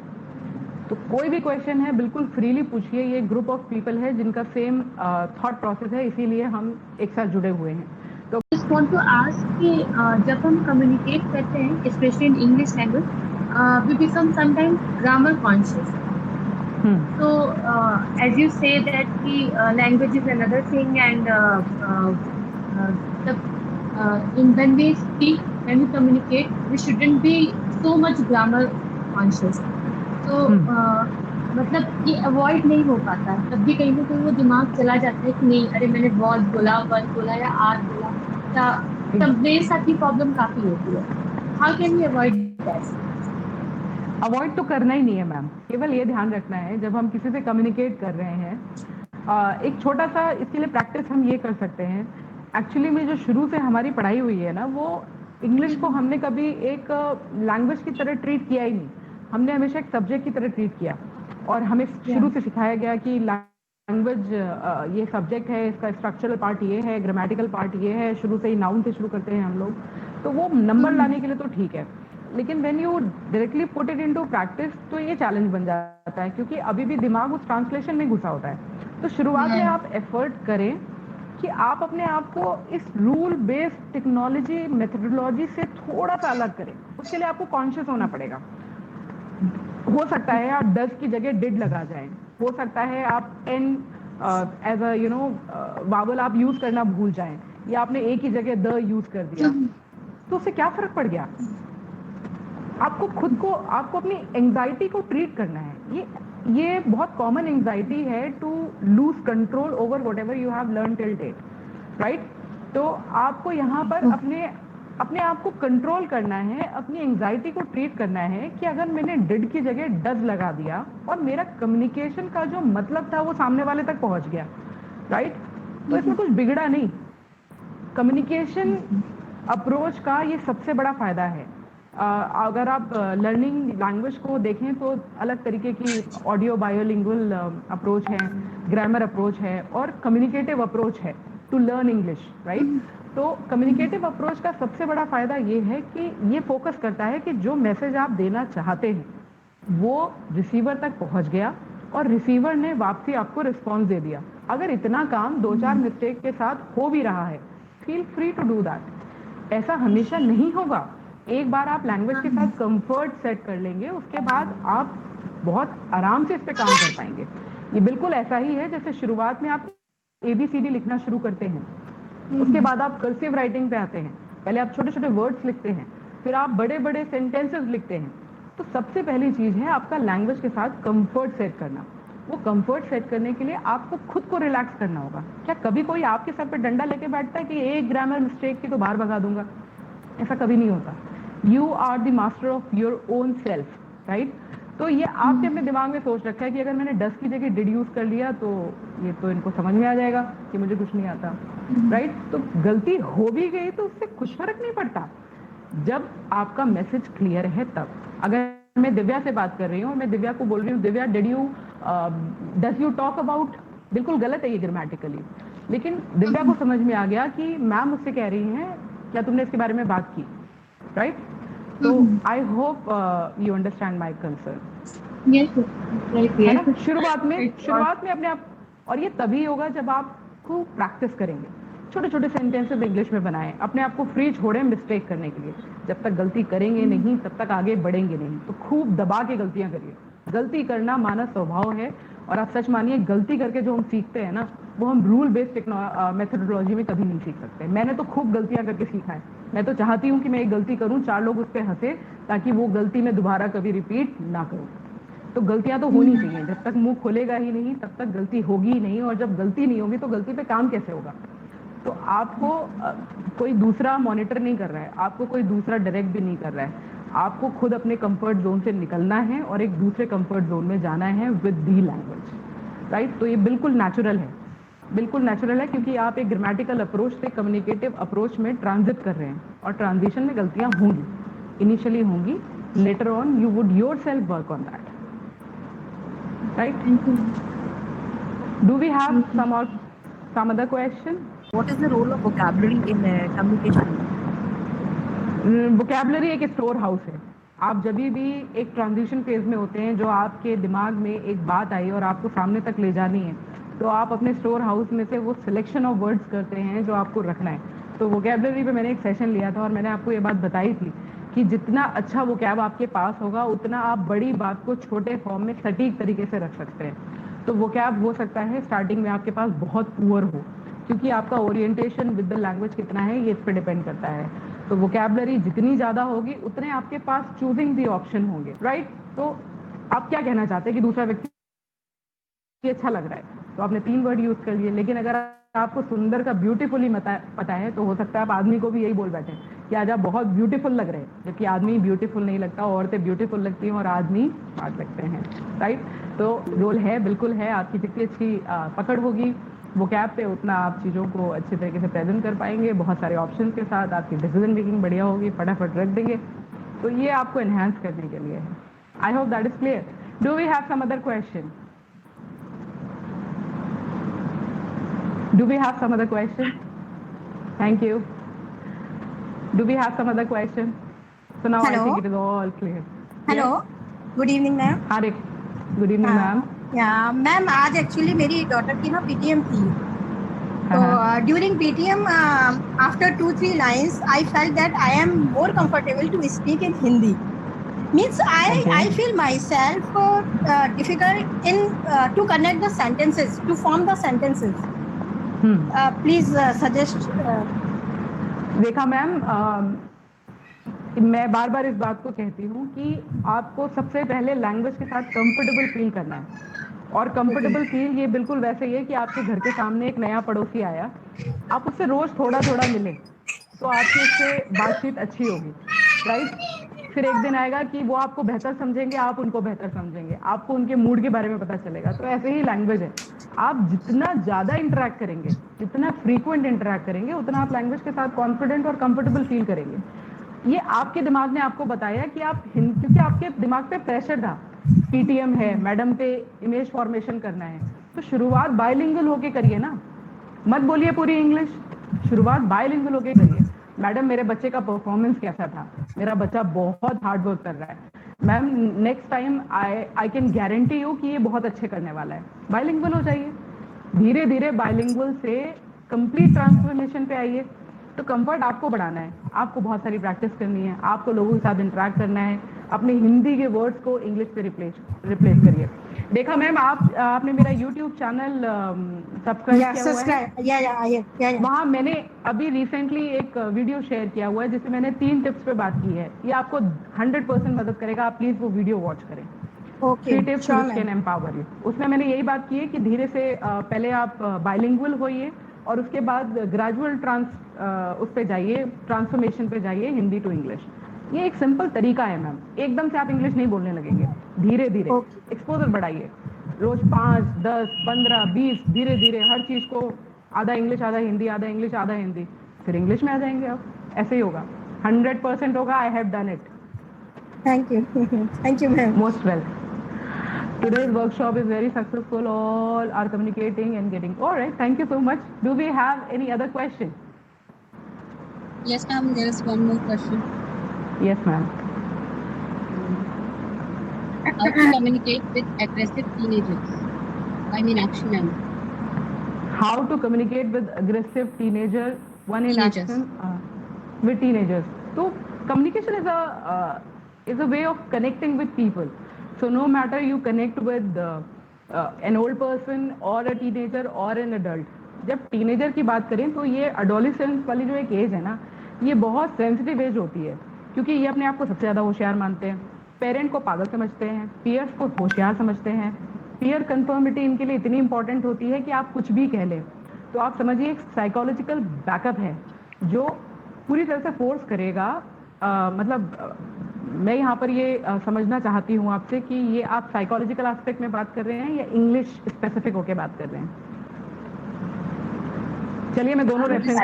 तो कोई भी क्वेश्चन है बिल्कुल फ्रीली पूछिए। ये ग्रुप ऑफ पीपल है जिनका सेम थॉट प्रोसेस है, इसीलिए हम एक साथ जुड़े हुए हैं। तो जस्ट वांट टू आस्क कि जब हम कम्युनिकेट करते हैं specially in English language, we become sometimes grammar conscious. So as you say that language is another thing, and when we speak, when we communicate, we shouldn't be so much grammar conscious. तो मतलब ये avoid नहीं हो पाता, तब भी कहीं ना कहीं वो दिमाग चला जाता है कि नहीं, अरे मैंने वॉज बोला, वन बोला या आर बोला, तब मेरे साथ भी प्रॉब्लम काफी होती है। How can we avoid that? Avoid तो करना ही नहीं है मैम, केवल ये ध्यान रखना है जब हम किसी से कम्युनिकेट कर रहे हैं, एक छोटा सा इसके लिए प्रैक्टिस हम ये कर सकते हैं। एक्चुअली में जो शुरू से हमारी पढ़ाई हुई है ना, वो इंग्लिश को हमने कभी एक लैंग्वेज की तरह ट्रीट किया ही नहीं, हमने हमेशा एक सब्जेक्ट की तरह ट्रीट किया। और हमें शुरू से सिखाया गया कि लैंग्वेज ये सब्जेक्ट है, इसका स्ट्रक्चरल पार्ट ये है, ग्रामेटिकल पार्ट ये है, शुरू से ही नाउन से शुरू करते हैं हम लोग। तो वो नंबर लाने के लिए तो ठीक है, लेकिन when you directly put it into practice तो ये चैलेंज बन जाता है, क्योंकि अभी भी दिमाग उस ट्रांसलेशन में घुसा होता है। तो शुरुआत में आप एफर्ट करें कि आप अपने आप को इस रूल बेस्ड टेक्नोलॉजी मेथडोलॉजी से थोड़ा सा अलग करें। उसके लिए आपको कॉन्शियस होना पड़ेगा। हो सकता है आप डज की जगह डिड लगा जाएं, हो सकता है आप एन एज अ वावल आप यूज करना भूल जाएं, या आपने ए की जगह द यूज कर दिया, तो उससे क्या फर्क पड़ गया? आपको खुद को, आपको अपनी एंजाइटी को ट्रीट करना है। ये बहुत कॉमन एंजाइटी है to lose control over whatever you have learn till date, right? तो आपको यहाँ पर अपने आप को कंट्रोल करना है, अपनी एंजाइटी को ट्रीट करना है कि अगर मैंने डिड की जगह डज लगा दिया और मेरा कम्युनिकेशन का जो मतलब था वो सामने वाले तक पहुंच गया, राइट? तो इसमें कुछ बिगड़ा नहीं। कम्युनिकेशन अप्रोच का ये सबसे बड़ा फायदा है। अगर आप लर्निंग लैंग्वेज को देखें तो अलग तरीके की ऑडियो बायोलिंगुअल अप्रोच है, ग्रामर अप्रोच है और कम्युनिकेटिव अप्रोच है। To learn English, right? तो कम्युनिकेटिव अप्रोच का सबसे बड़ा फायदा ये है कि ये फोकस करता है कि जो मैसेज आप देना चाहते हैं वो रिसीवर तक पहुंच गया और रिसीवर ने वापसी आपको रिस्पॉन्स दे दिया। अगर इतना काम 2-4 मिस्टेक के साथ हो भी रहा है, feel free to do that. ऐसा हमेशा नहीं होगा। एक बार आप लैंग्वेज के साथ कंफर्ट सेट कर लेंगे, उसके बाद आप बहुत आराम से इस पे काम कर पाएंगे। ये बिल्कुल ऐसा ही है जैसे शुरुआत में आप ABCD लिखना शुरू करते हैं, उसके बाद आप कर्सिव राइटिंग पे आते हैं, पहले आप छोटे छोटे वर्ड्स लिखते हैं, फिर आप बड़े बड़े सेंटेंसेस लिखते हैं। तो सबसे पहली चीज है आपका लैंग्वेज के साथ कंफर्ट सेट करना। वो कंफर्ट सेट करने के लिए आपको खुद को रिलैक्स करना होगा। क्या कभी कोई आपके सर पे डंडा लेके बैठता है कि एक ग्रामर मिस्टेक की तो बाहर भगा दूंगा? ऐसा कभी नहीं होता। You are the master of your own self, right? तो ये आपने अपने दिमाग में सोच रखा है कि अगर मैंने डस की जगह डिड यूज कर लिया तो ये तो इनको समझ में आ जाएगा कि मुझे कुछ नहीं आता, राइट? तो गलती हो भी गई तो उससे कुछ फर्क नहीं पड़ता जब आपका मैसेज क्लियर है तब। अगर मैं दिव्या से बात कर रही हूँ, मैं दिव्या को बोल रही हूँ, Divya does you talk about, बिल्कुल गलत है ये ग्रामेटिकली, लेकिन दिव्या को समझ में आ गया कि मैम मुझसे कह रही हैं क्या तुमने इसके बारे में बात की, राइट? तो I hope you understand my concern. है ना? शुरुआत में अपने आप, और ये तभी होगा जब आप खूब प्रैक्टिस करेंगे, छोटे छोटे सेंटेंसेस इंग्लिश में बनाएं, अपने आप को फ्री छोड़ें मिस्टेक करने के लिए। जब तक गलती करेंगे नहीं तब तक आगे बढ़ेंगे नहीं। तो खूब दबा के गलतियां करिए। गलती करना मानव स्वभाव है, और आप सच मानिए गलती करके जो हम सीखते हैं ना, वो हम रूल बेस्ड मेथोडोलॉजी में कभी नहीं सीख सकते। मैंने तो खूब गलतियां करके सीखा है। मैं तो चाहती हूँ कि मैं एक गलती करूँ, 4 लोग उस पर हंसे, ताकि वो गलती मैं दोबारा कभी रिपीट ना करूँ। तो गलतियां तो होनी चाहिए। जब तक मुंह खोलेगा ही नहीं तब तक गलती होगी ही नहीं, और जब गलती नहीं होगी तो गलती पे काम कैसे होगा? तो आपको कोई दूसरा मॉनिटर नहीं कर रहा है, आपको कोई दूसरा डायरेक्ट भी नहीं कर रहा है। आपको खुद अपने कंफर्ट जोन से निकलना है और एक दूसरे कंफर्ट जोन में जाना है विद दी लैंग्वेज, राइट? तो ये बिल्कुल नेचुरल है, बिल्कुल नेचुरल है, क्योंकि आप एक ग्रामेटिकल अप्रोच से कम्युनिकेटिव अप्रोच में ट्रांजिट कर रहे हैं, और ट्रांजिशन में गलतियां होंगी, इनिशियली होंगी, later on you would yourself work on that, right? Do we have some other question? What is the role of vocabulary in communication? Vocabulary एक स्टोर हाउस है। आप जब भी एक ट्रांजिशन फेज में होते हैं, जो आपके दिमाग में एक बात आई और आपको सामने तक ले जानी है, तो आप अपने स्टोर हाउस में से वो सिलेक्शन ऑफ वर्ड्स करते हैं जो आपको रखना है। तो वोकैबुलरी पे मैंने एक सेशन लिया था और मैंने आपको ये बात बताई थी कि जितना अच्छा वोकैब आपके पास होगा उतना आप बड़ी बात को छोटे फॉर्म में सटीक तरीके से रख सकते हैं। तो वोकैब हो सकता है स्टार्टिंग में आपके पास बहुत पुअर हो, क्योंकि आपका ओरिएंटेशन विद द लैंग्वेज कितना है ये इस पे डिपेंड करता है। तो वोकैबुलरी जितनी ज्यादा होगी उतने आपके पास चूजिंग दी ऑप्शन होंगे, राइट? तो आप क्या कहना चाहते हैं कि दूसरा व्यक्ति अच्छा लग रहा है तो आपने 3 वर्ड यूज कर लिए, लेकिन अगर आपको सुंदर का ब्यूटीफुली पता है तो हो सकता है आप आदमी को भी यही बोल बैठे कि आज आप बहुत ब्यूटीफुल लग रहे हैं, जबकि आदमी ब्यूटीफुल नहीं लगता, औरतें ब्यूटीफुल लगती हैं और आदमी स्मार्ट लगते हैं, राइट? तो रोल है, बिल्कुल है। आपकी जितनी अच्छी पकड़ होगी वोकैब पे उतना आप चीज़ों को अच्छे तरीके से प्रेजेंट कर पाएंगे, बहुत सारे ऑप्शन के साथ। आपकी डिसीजन मेकिंग बढ़िया होगी, फटाफट रख देंगे। तो ये आपको एनहांस करने के लिए है। I hope that is clear. Do we have some other question? Do we have some other question? Thank you. Do we have some other question? So now Hello. I think it is all clear. Hello. Yes? Good evening, ma'am. Hari. Good evening, ma'am. Yeah, ma'am आज actually मेरी daughter की ना PTM थी, तो during PTM after 2-3 lines I felt that I am more comfortable to speak in Hindi. Means I feel myself difficult in to connect the sentences, to form the sentences. Please suggest. देखा ma'am, मैं बार बार इस बात को कहती हूँ कि आपको सबसे पहले लैंग्वेज के साथ कंफर्टेबल फील करना है। और कंफर्टेबल फील ये बिल्कुल वैसे ही है कि आपके घर के सामने एक नया पड़ोसी आया, आप उससे रोज थोड़ा थोड़ा मिले तो आपकी उससे बातचीत अच्छी होगी, राइट? फिर एक दिन आएगा कि वो आपको बेहतर समझेंगे, आप उनको बेहतर समझेंगे, आपको उनके मूड के बारे में पता चलेगा। तो ऐसे ही लैंग्वेज है, आप जितना ज्यादा इंटरेक्ट करेंगे, जितना फ्रीक्वेंट इंटरेक्ट करेंगे, उतना आप लैंग्वेज के साथ कॉन्फिडेंट और कंफर्टेबल फील करेंगे। ये आपके दिमाग ने आपको बताया कि आप क्योंकि आपके दिमाग पे प्रेशर था, PTM है, मैडम पे इमेज फॉर्मेशन करना है, तो शुरुआत बायलिंगुअल होके करिए ना। मत बोलिए पूरी इंग्लिश, शुरुआत बायलिंगुअल होके करिए। मैडम मेरे बच्चे का परफॉर्मेंस कैसा था, मेरा बच्चा बहुत हार्ड वर्क कर रहा है ma'am, next time I can guarantee you कि ये बहुत अच्छे करने वाला है। बायलिंगुअल हो जाइए, धीरे धीरे बायलिंगुअल से कंप्लीट ट्रांसफॉर्मेशन पे आइए। तो कंफर्ट आपको बढ़ाना है, आपको बहुत सारी प्रैक्टिस करनी है, आपको लोगों के साथ इंटरेक्ट करना है, अपने हिंदी के वर्ड्स को इंग्लिश से रिप्लेस करिए। देखा मैम, आपने मेरा यूट्यूब चैनल सब्सक्राइब किया हुआ है? वहाँ मैंने अभी रिसेंटली एक वीडियो शेयर किया हुआ है जिसमें मैंने 3 टिप्स पे बात की है, ये आपको 100% मदद करेगा, आप प्लीज वो वीडियो वॉच करें। Okay, 3 tips which can empower you। उसमें मैंने यही बात की है कि धीरे से पहले आप बायलिंगुअल होइए और उसके बाद ग्रेजुअल उस पे जाइए, ट्रांसफॉर्मेशन पे जाइए हिंदी टू इंग्लिश। ये एक सिंपल तरीका है मैम, एकदम से आप इंग्लिश नहीं बोलने लगेंगे, धीरे धीरे एक्सपोजर बढ़ाइए, रोज 5, 10, 15, 20 धीरे धीरे हर चीज को आधा इंग्लिश आधा हिंदी, आधा इंग्लिश आधा हिंदी, फिर इंग्लिश में आ जाएंगे आप। ऐसे ही होगा, 100% होगा। I have done it. Thank you ma'am. Most welcome. Today's workshop is very successful. All are communicating and getting. All right. Thank you so much. Do we have any other question? Yes, ma'am. There is one more question. Yes, ma'am. How to communicate with aggressive teenagers? I mean, action ma'am. How to communicate with aggressive teenager? One in Teenagers. action with teenagers. So communication is a way of connecting with people. So no matter you connect with an old person or a teenager or an adult, जब teenager की बात करें तो ये adolescence वाली जो एक as है ना, ये बहुत सेंसिटिव एज होती है, क्योंकि ये अपने आप को सबसे ज़्यादा होशियार मानते हैं, पेरेंट को पागल समझते हैं, पीयर्स को होशियार समझते हैं। पीयर कंफर्मिटी इनके लिए इतनी इंपॉर्टेंट होती है कि आप कुछ भी कह लें तो आप समझिए एक साइकोलॉजिकल बैकअप है जो पूरी तरह से फोर्स करेगा। मैं यहाँ पर ये समझना चाहती हूँ आपसे कि ये आप साइकोलॉजिकल एस्पेक्ट में बात कर रहे हैं या इंग्लिश स्पेसिफिक होके बात कर रहे हैं? चलिए मैं दोनों reference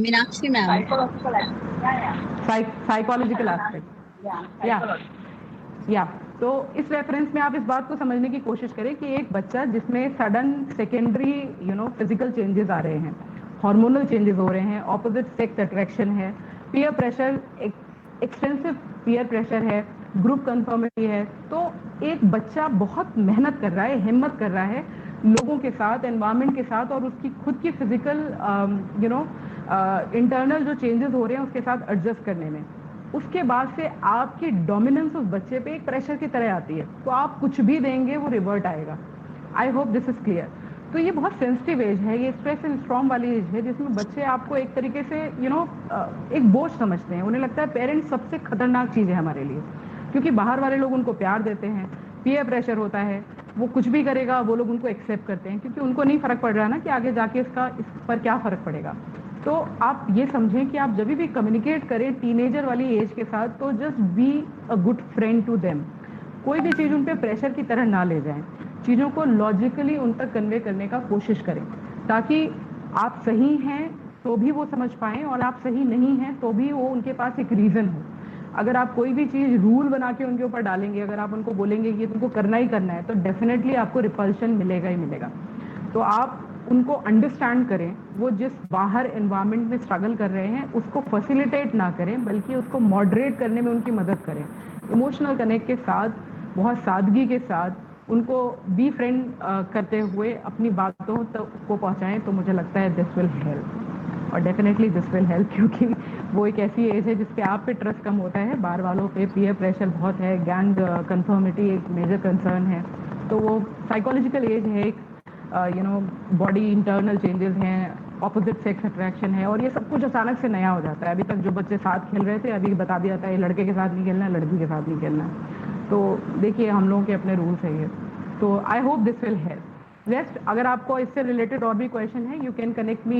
Meenakshi ma'am. Psychological aspect या तो इस रेफरेंस में आप इस बात को समझने की कोशिश करें कि एक बच्चा जिसमें सडन सेकेंडरी फिजिकल चेंजेस आ रहे हैं, हार्मोनल चेंजेस हो रहे हैं, ऑपोजिट सेक्स अट्रैक्शन है, peer pressure, extensive peer pressure है, ग्रुप कंफर्मिटी है, तो एक बच्चा बहुत मेहनत कर रहा है, हिम्मत कर रहा है लोगों के साथ, एनवायरनमेंट के साथ और उसकी खुद की फिजिकल इंटरनल जो चेंजेस हो रहे हैं उसके साथ एडजस्ट करने में। उसके बाद से आपकी डोमिनेंस उस बच्चे पे एक प्रेशर की तरह आती है, तो आप कुछ भी देंगे वो रिवर्ट आएगा। आई होप दिस इज क्लियर। तो ये बहुत सेंसिटिव एज है, ये स्ट्रेस एंड स्ट्रॉम वाली एज है जिसमें बच्चे आपको एक तरीके से एक बोझ समझते हैं। उन्हें लगता है पेरेंट्स सबसे खतरनाक चीज़ है हमारे लिए, क्योंकि बाहर वाले लोग उनको प्यार देते हैं, पीयर प्रेशर होता है, वो कुछ भी करेगा वो लोग उनको एक्सेप्ट करते हैं, क्योंकि उनको नहीं फर्क पड़ रहा ना कि आगे जाके इस पर क्या फर्क पड़ेगा। तो आप ये समझें कि आप जब भी कम्युनिकेट करें टीनेजर वाली एज के साथ तो just be a good friend to them. कोई भी चीज़ उन पे प्रेशर की तरह ना ले जाएं, चीज़ों को लॉजिकली उन तक कन्वे करने का कोशिश करें, ताकि आप सही हैं तो भी वो समझ पाएं और आप सही नहीं हैं तो भी वो उनके पास एक रीज़न हो। अगर आप कोई भी चीज़ रूल बना के उनके ऊपर डालेंगे, अगर आप उनको बोलेंगे कि तुमको करना ही करना है, तो डेफिनेटली आपको रिपल्शन मिलेगा ही मिलेगा। तो आप उनको अंडरस्टैंड करें, वो जिस बाहर एनवायरनमेंट में स्ट्रगल कर रहे हैं उसको फैसिलिटेट ना करें, बल्कि उसको मॉडरेट करने में उनकी मदद करें। इमोशनल कनेक्ट के साथ, बहुत सादगी के साथ उनको बी फ्रेंड करते हुए अपनी बातों तक को पहुंचाएं, तो मुझे लगता है दिस विल हेल्प, और डेफिनेटली दिस विल हेल्प, क्योंकि वो एक ऐसी एज है जिसपे आप पे ट्रस्ट कम होता है, बाहर वालों पे पीयर प्रेशर बहुत है, गैंग कंफर्मिटी एक मेजर कंसर्न है। तो वो साइकोलॉजिकल एज है, बॉडी इंटरनल चेंजेस हैं, ऑपोजिट सेक्स अट्रैक्शन है, और ये सब कुछ अचानक से नया हो जाता है। अभी तक जो बच्चे साथ खेल रहे थे अभी बता दिया जाता है लड़के के साथ नहीं खेलना है, लड़की के साथ नहीं खेलना है। तो देखिए हम लोगों के अपने रूल्स है ये। तो आई hope this will help. Rest अगर आपको इससे रिलेटेड और भी क्वेश्चन है, यू कैन कनेक्ट मी